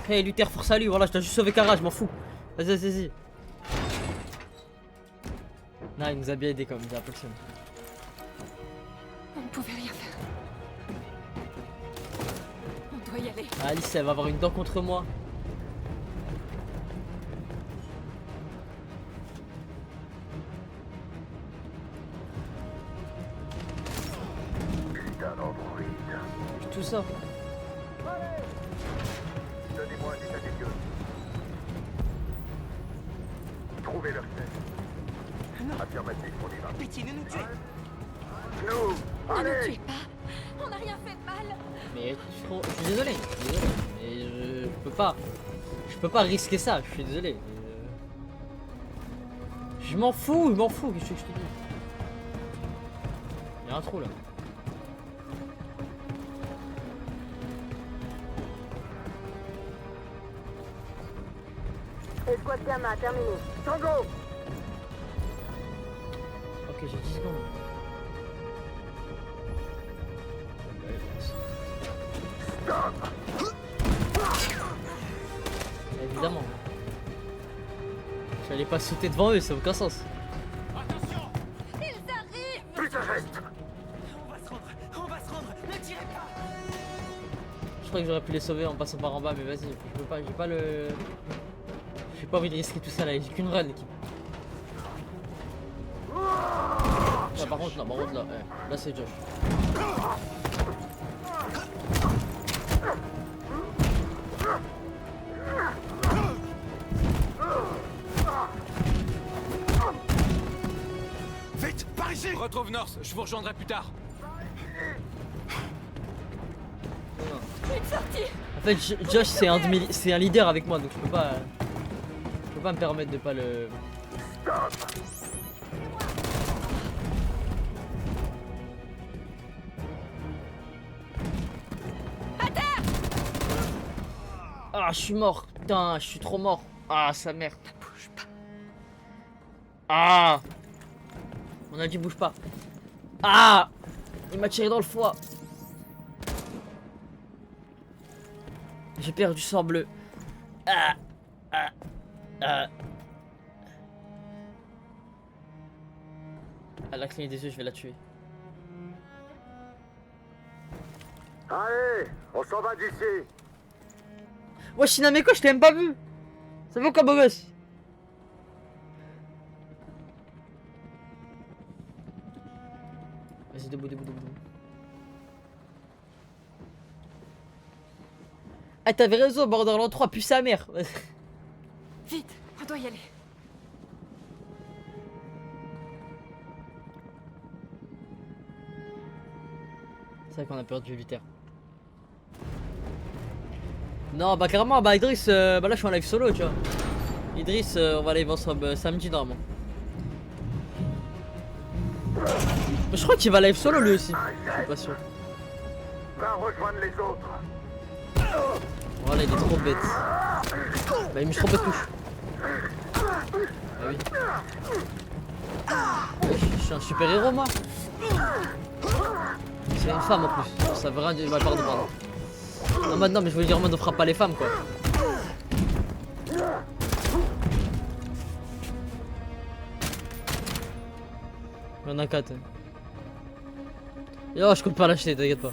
Speaker 1: Hey Luther, force à lui, voilà, je t'ai juste sauvé Kara, je m'en fous. Vas-y, vas-y. Non, il nous a bien aidé quand même, j'ai l'impression.
Speaker 11: On ne pouvait rien faire. On doit y aller.
Speaker 1: Alice, elle va avoir une dent contre moi.
Speaker 14: Putain d'androïde.
Speaker 1: Tout ça.
Speaker 14: Donnez-moi un état des lieux. Trouvez leur scène. Affirmatif, on y va.
Speaker 13: Pitié, ne nous tuez.
Speaker 14: Nous,
Speaker 12: Ne
Speaker 14: allez.
Speaker 12: nous tuez pas. On n'a rien fait de mal.
Speaker 1: Mais je suis désolé, mais je peux pas risquer ça, je suis désolé. Je m'en fous, qu'est-ce que je te dis? Il y a un trou là.
Speaker 14: Escouade Gamma, terminé. Tango.
Speaker 1: Ok, j'ai 10 secondes. Évidemment. J'allais pas sauter devant eux, ça n'a aucun sens.
Speaker 12: Ils arrivent.
Speaker 14: Putain, geste.
Speaker 13: On va se rendre, ne tirez pas.
Speaker 1: Je crois que j'aurais pu les sauver en passant par en bas, mais vas-y, je peux pas, j'ai pas le... J'ai pas envie de risquer tout ça là, j'ai qu'une run l'équipe. Ah, par contre là, ouais, là c'est Josh.
Speaker 13: Vite, par ici.
Speaker 6: Retrouve North, je vous rejoindrai plus tard.
Speaker 12: Une sortie.
Speaker 1: En fait, Josh c'est un leader avec moi, donc je peux pas me permettre de pas le... Ah, je suis mort. Putain, je suis trop mort. Ah, sa mère.
Speaker 11: Bouge pas.
Speaker 1: Ah. On a dit bouge pas. Ah. Il m'a tiré dans le foie. J'ai perdu sang bleu. Ah. Ah. Ah. À la clignée des yeux, je vais la tuer.
Speaker 14: Allez, on s'en va d'ici.
Speaker 1: Ouais, Shinameko, je t'ai même pas vu. Ça va quoi, beau gosse? Vas-y, debout. Ah, t'avais raison, Borderlands 3, pue sa mère.
Speaker 11: Vite, on doit y aller.
Speaker 1: C'est vrai qu'on a perdu Luther. Non, bah clairement, bah Idriss, bah là je suis en live solo, tu vois. Idriss, on va live ensemble samedi normalement. Mais je crois qu'il va live solo lui aussi. Je suis pas sûr.
Speaker 14: Va rejoindre les autres.
Speaker 1: Voilà, il est trop bête. Bah il me trop de touche. Ah oui. Je suis un super héros moi. C'est une femme en plus. Ça veut rien dire. Pardon. Non, maintenant, mais je veux dire en mode on frappe pas les femmes quoi. Il y en a 4. Yo, je compte pas l'acheter, t'inquiète pas.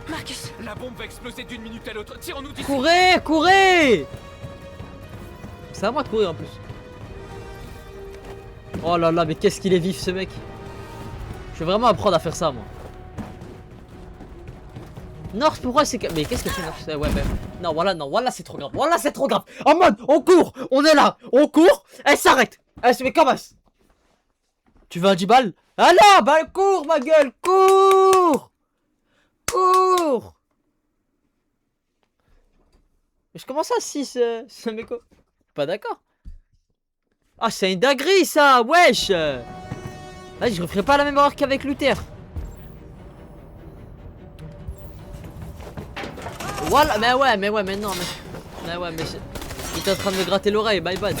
Speaker 11: Marcus,
Speaker 6: La bombe va exploser d'une minute à l'autre. Tirons-nous d'ici.
Speaker 1: Courez! C'est à moi de courir en plus. Oh là là, mais qu'est-ce qu'il est vif ce mec. Je vais vraiment apprendre à faire ça moi. North, pourquoi c'est que... Mais qu'est-ce que c'est North? Ouais, bah... Non, voilà, c'est trop grave. Voilà, c'est trop grave. En mode, on court. On est là. On court. Elle s'arrête. Elle se met comme ça. Tu veux un 10 balles? Ah non, bah cours, ma gueule. Cours. Cours. Mais je commence à 6, ce méco. Pas d'accord. Ah, c'est une dinguerie, ça. Wesh. Vas-y, je referai pas la même erreur qu'avec Luther. Voilà, mais non, mais il était en train de me gratter l'oreille, my bad.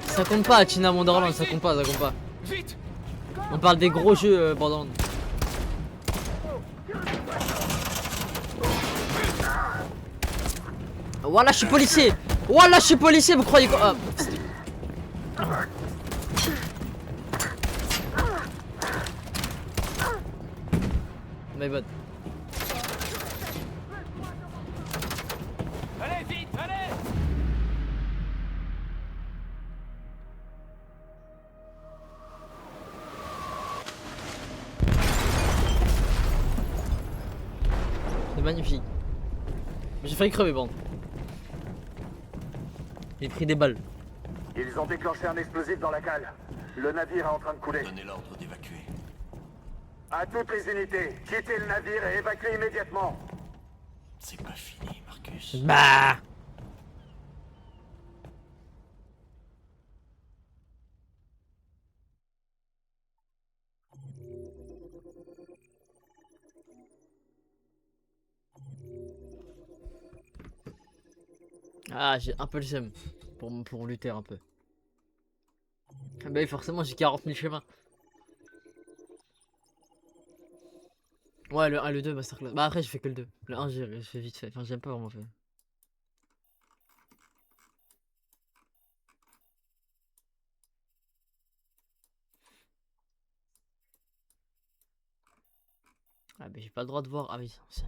Speaker 1: Ça compte pas, China Wonderland, ça compte pas. On parle des gros jeux, Borderlands. Voilà, je suis policier. Voilà, je suis policier, vous croyez quoi? My bad.
Speaker 7: Allez, vite, allez!
Speaker 1: C'est magnifique. J'ai failli crever, bande. J'ai pris des balles.
Speaker 14: Ils ont déclenché un explosif dans la cale. Le navire est en train de couler.
Speaker 5: Donnez l'ordre d'évacuer.
Speaker 14: À toutes les unités, quittez le navire et évacuez immédiatement.
Speaker 5: C'est pas fini, Marcus.
Speaker 1: Bah. Ah, j'ai un peu le seum pour lutter un peu. Bah oui, forcément, j'ai 40 000 chemins. Ouais, le 1, le 2, Masterclass. Bah après, j'ai fait que le 2. Le 1, j'ai fait vite fait. Enfin, j'aime pas vraiment fait. Ah, mais j'ai pas le droit de voir. Ah oui, c'est...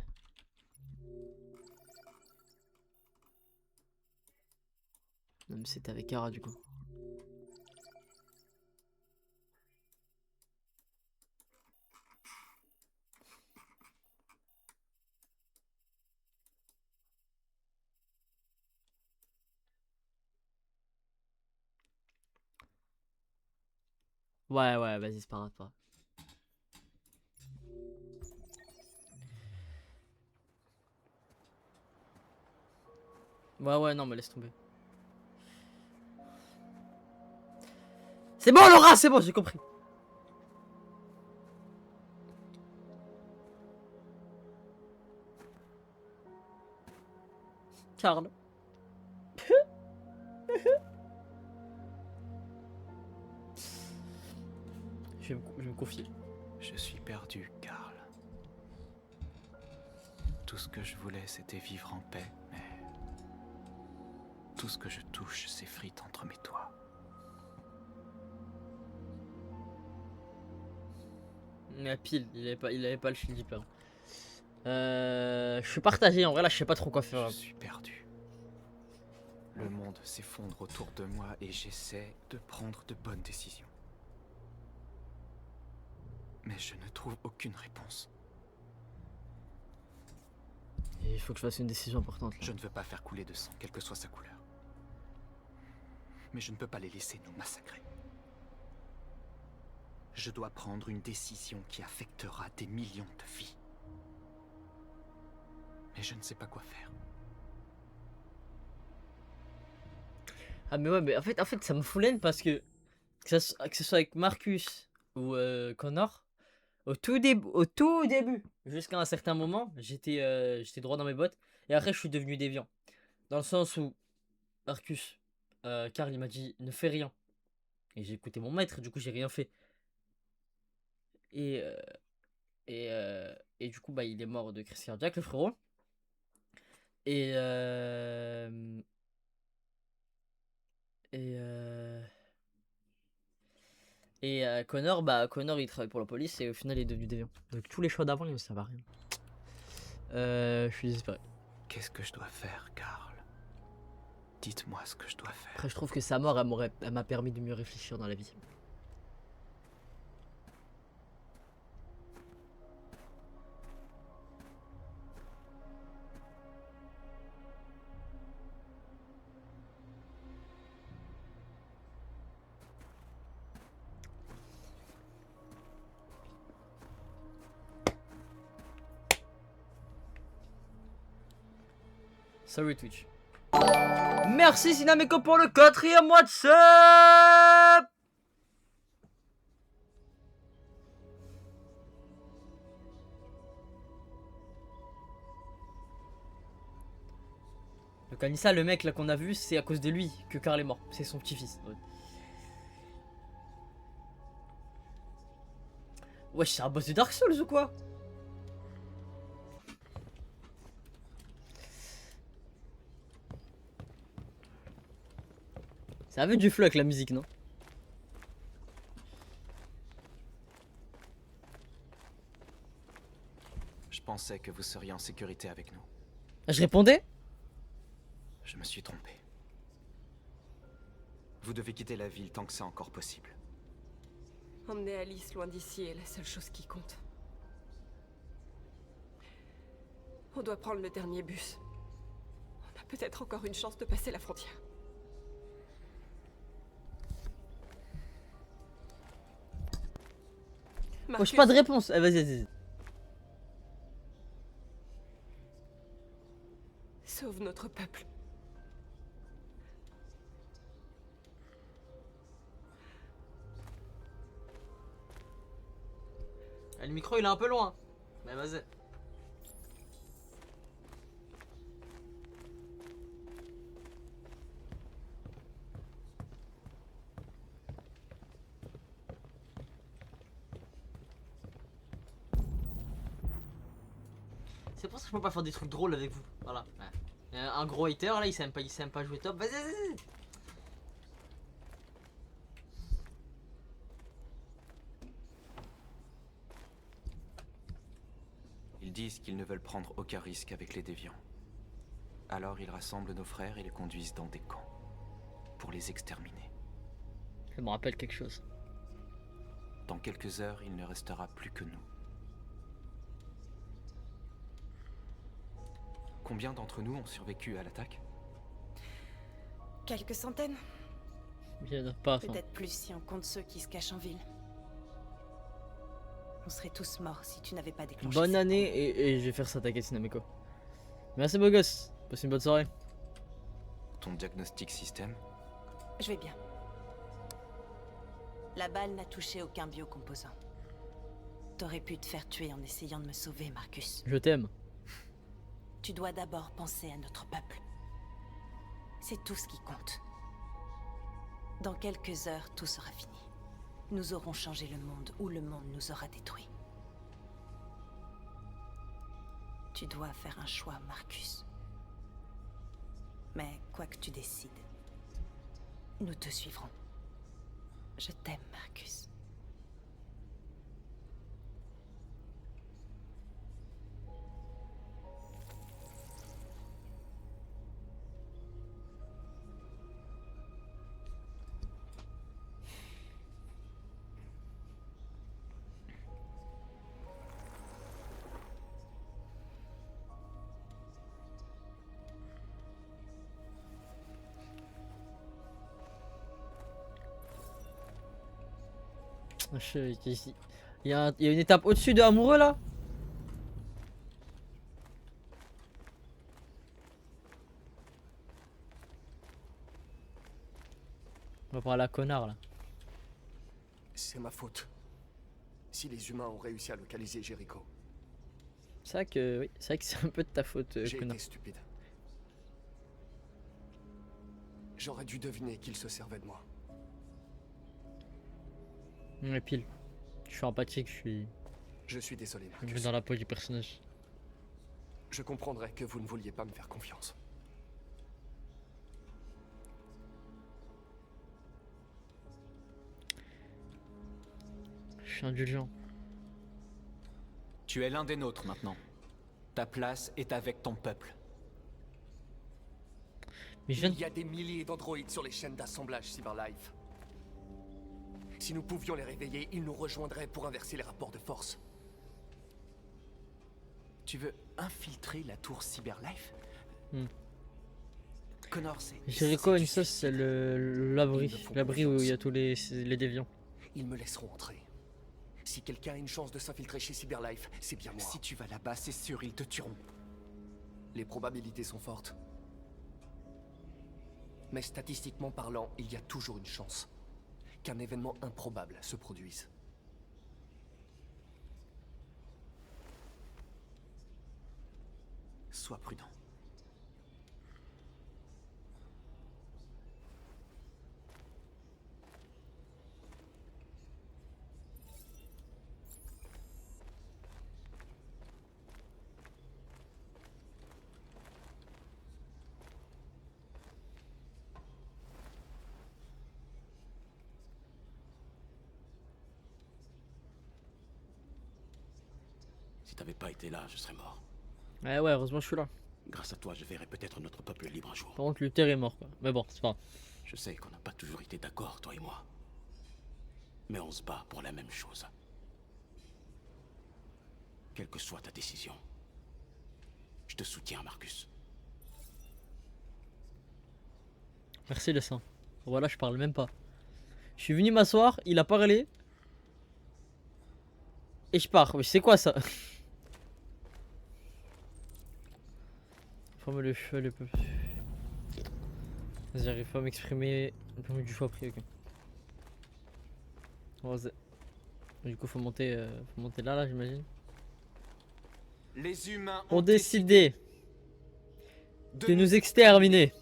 Speaker 1: Non, mais c'était avec Kara du coup. Ouais, vas-y, c'est pas grave, pas. Ouais, non, mais laisse tomber. C'est bon, Laura, c'est bon, j'ai compris. Carl. Je vais me confier.
Speaker 6: Je suis perdu, Karl. Tout ce que je voulais, c'était vivre en paix, mais... tout ce que je touche s'effrite entre mes doigts.
Speaker 1: Mais pile, il avait pas le shield hyper. Je suis partagé, en vrai là je sais pas trop quoi faire.
Speaker 6: Je suis perdu. Le monde s'effondre autour de moi et j'essaie de prendre de bonnes décisions. Mais je ne trouve aucune réponse.
Speaker 1: Et il faut que je fasse une décision importante là.
Speaker 6: Je ne veux pas faire couler de sang, quelle que soit sa couleur. Mais je ne peux pas les laisser nous massacrer. Je dois prendre une décision qui affectera des millions de vies. Mais je ne sais pas quoi faire.
Speaker 1: Ah mais ouais, mais en fait ça me fout l'aine parce que ce soit avec Marcus ou Connor, au tout début, jusqu'à un certain moment, j'étais droit dans mes bottes et après je suis devenu déviant. Dans le sens où Marcus, Karl il m'a dit ne fais rien. Et j'ai écouté mon maître, du coup j'ai rien fait. Et du coup bah il est mort de crise cardiaque le frérot. Connor, Connor il travaille pour la police et au final il est devenu déviant. Donc tous les choix d'avant ils ne servent à rien. Je suis désespéré.
Speaker 6: Qu'est-ce que je dois faire, Karl? Dites-moi ce que je dois faire.
Speaker 1: Après, je trouve que sa mort, elle m'a permis de mieux réfléchir dans la vie. Salut Twitch. Merci Sinameko pour le 4e mois de sub. Le Kanissa, le mec là qu'on a vu, c'est à cause de lui que Karl est mort. C'est son petit-fils. Wesh, c'est un boss de Dark Souls ou quoi? Ça avait du flow avec la musique, non?
Speaker 6: Je pensais que vous seriez en sécurité avec nous.
Speaker 1: Je répondais?
Speaker 6: Je me suis trompé. Vous devez quitter la ville tant que c'est encore possible.
Speaker 11: Emmener Alice loin d'ici est la seule chose qui compte. On doit prendre le dernier bus. On a peut-être encore une chance de passer la frontière.
Speaker 1: Oh, j'ai pas de réponse. Ah, vas-y, vas-y.
Speaker 11: Sauve notre peuple.
Speaker 1: Ah, le micro il est un peu loin. Mais vas-y. C'est pour ça que je peux pas faire des trucs drôles avec vous. Voilà. Ouais. Un gros hater là, il sait même pas jouer top. Vas-y, vas-y.
Speaker 6: Ils disent qu'ils ne veulent prendre aucun risque avec les déviants. Alors ils rassemblent nos frères et les conduisent dans des camps. Pour les exterminer.
Speaker 1: Ça me rappelle quelque chose.
Speaker 6: Dans quelques heures, il ne restera plus que nous. Combien d'entre nous ont survécu à l'attaque?
Speaker 15: Quelques centaines.
Speaker 1: Il y en a pas.
Speaker 15: Peut-être plus si on compte ceux qui se cachent en ville. On serait tous morts si tu n'avais pas déclenché.
Speaker 1: Bonne année et je vais faire ça, t'inquiète Sinameko. Merci beau gosse. Passe une bonne soirée.
Speaker 6: Ton diagnostic système?
Speaker 15: Je vais bien. La balle n'a touché aucun biocomposant. T'aurais pu te faire tuer en essayant de me sauver, Marcus.
Speaker 1: Je t'aime.
Speaker 15: Tu dois d'abord penser à notre peuple. C'est tout ce qui compte. Dans quelques heures, tout sera fini. Nous aurons changé le monde ou le monde nous aura détruits. Tu dois faire un choix, Marcus. Mais quoi que tu décides, nous te suivrons. Je t'aime, Marcus. Il y a une étape au-dessus de amoureux là. On va parler à connard là.
Speaker 3: C'est ma faute. Si les humains ont réussi à localiser Jericho.
Speaker 1: C'est vrai que oui, c'est vrai que c'est un peu de ta faute,
Speaker 3: J'ai
Speaker 1: connard.
Speaker 3: été stupide. J'aurais dû deviner qu'il se servait de moi.
Speaker 1: Ouais, pile. Je suis empathique,
Speaker 3: Je suis désolé,
Speaker 1: je
Speaker 3: Marcus.
Speaker 1: vais dans la peau du personnage.
Speaker 3: Je comprendrais que vous ne vouliez pas me faire confiance.
Speaker 1: Je suis indulgent.
Speaker 6: Tu es l'un des nôtres maintenant. Ta place est avec ton peuple.
Speaker 1: Mais je viens de-
Speaker 3: Il y a des milliers d'androïdes sur les chaînes d'assemblage CyberLife. Si nous pouvions les réveiller, ils nous rejoindraient pour inverser les rapports de force.
Speaker 6: Tu veux infiltrer la tour CyberLife?
Speaker 1: Hmm.
Speaker 6: Connor, c'est...
Speaker 1: Jericho and Sos, c'est l'abri.
Speaker 3: Ils me font
Speaker 1: L'abri où il y a
Speaker 3: confiance.
Speaker 1: tous les déviants.
Speaker 3: Ils me laisseront entrer. Si quelqu'un a une chance de s'infiltrer chez CyberLife, c'est bien moi.
Speaker 6: Si tu vas là-bas, c'est sûr, ils te tueront.
Speaker 3: Les probabilités sont fortes. Mais statistiquement parlant, il y a toujours une chance qu'un événement improbable se produise.
Speaker 6: Sois prudent.
Speaker 13: Si t'avais pas été là, je serais mort.
Speaker 1: Ouais, heureusement je suis là.
Speaker 13: Grâce à toi, je verrai peut-être notre peuple libre un jour.
Speaker 1: Par contre, Luther est mort, quoi. Mais bon, c'est pas grave.
Speaker 13: Je sais qu'on n'a pas toujours été d'accord, toi et moi. Mais on se bat pour la même chose. Quelle que soit ta décision, je te soutiens, Marcus.
Speaker 1: Merci le sang. Voilà, je parle même pas. Je suis venu m'asseoir, il a parlé. Et je pars. Mais c'est quoi ça? Forme le choix, le peuple. J'arrive pas à m'exprimer. Du choix pris, ok. Du coup, faut monter là, j'imagine.
Speaker 6: Les humains
Speaker 1: Ont décidé de nous exterminer.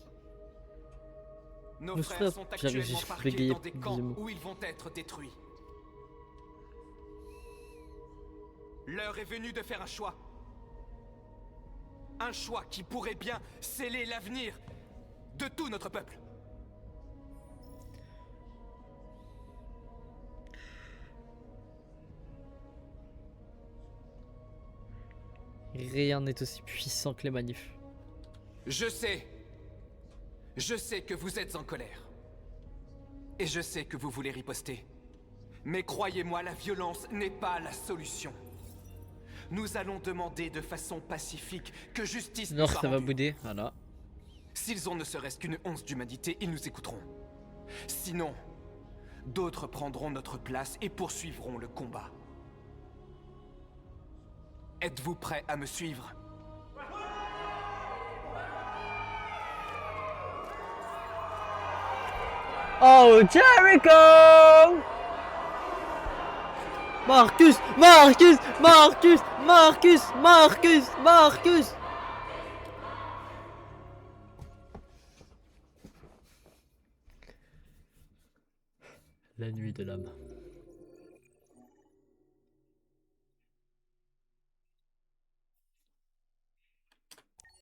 Speaker 6: Nos
Speaker 1: Nous
Speaker 6: frères
Speaker 1: frères-
Speaker 6: sont
Speaker 1: j'arrive,
Speaker 6: actuellement
Speaker 1: j'ai
Speaker 6: parqués
Speaker 1: bégayé
Speaker 6: dans des
Speaker 1: plus
Speaker 6: camps
Speaker 1: de mots.
Speaker 6: où ils vont être détruits. L'heure est venue de faire un choix. Un choix qui pourrait bien sceller l'avenir de tout notre peuple.
Speaker 1: Rien n'est aussi puissant que les manifs.
Speaker 6: Je sais que vous êtes en colère. Et je sais que vous voulez riposter. Mais croyez-moi, la violence n'est pas la solution. Nous allons demander de façon pacifique que justice nous
Speaker 1: Nord,
Speaker 6: soit
Speaker 1: ça va
Speaker 6: rendue.
Speaker 1: bouder. Voilà.
Speaker 6: S'ils ont ne serait-ce qu'une once d'humanité, ils nous écouteront. Sinon, d'autres prendront notre place et poursuivront le combat. Êtes-vous prêts à me suivre?
Speaker 1: Oh, Jericho! Marcus! Marcus! Marcus! Marcus! Marcus! Marcus! La nuit de l'âme.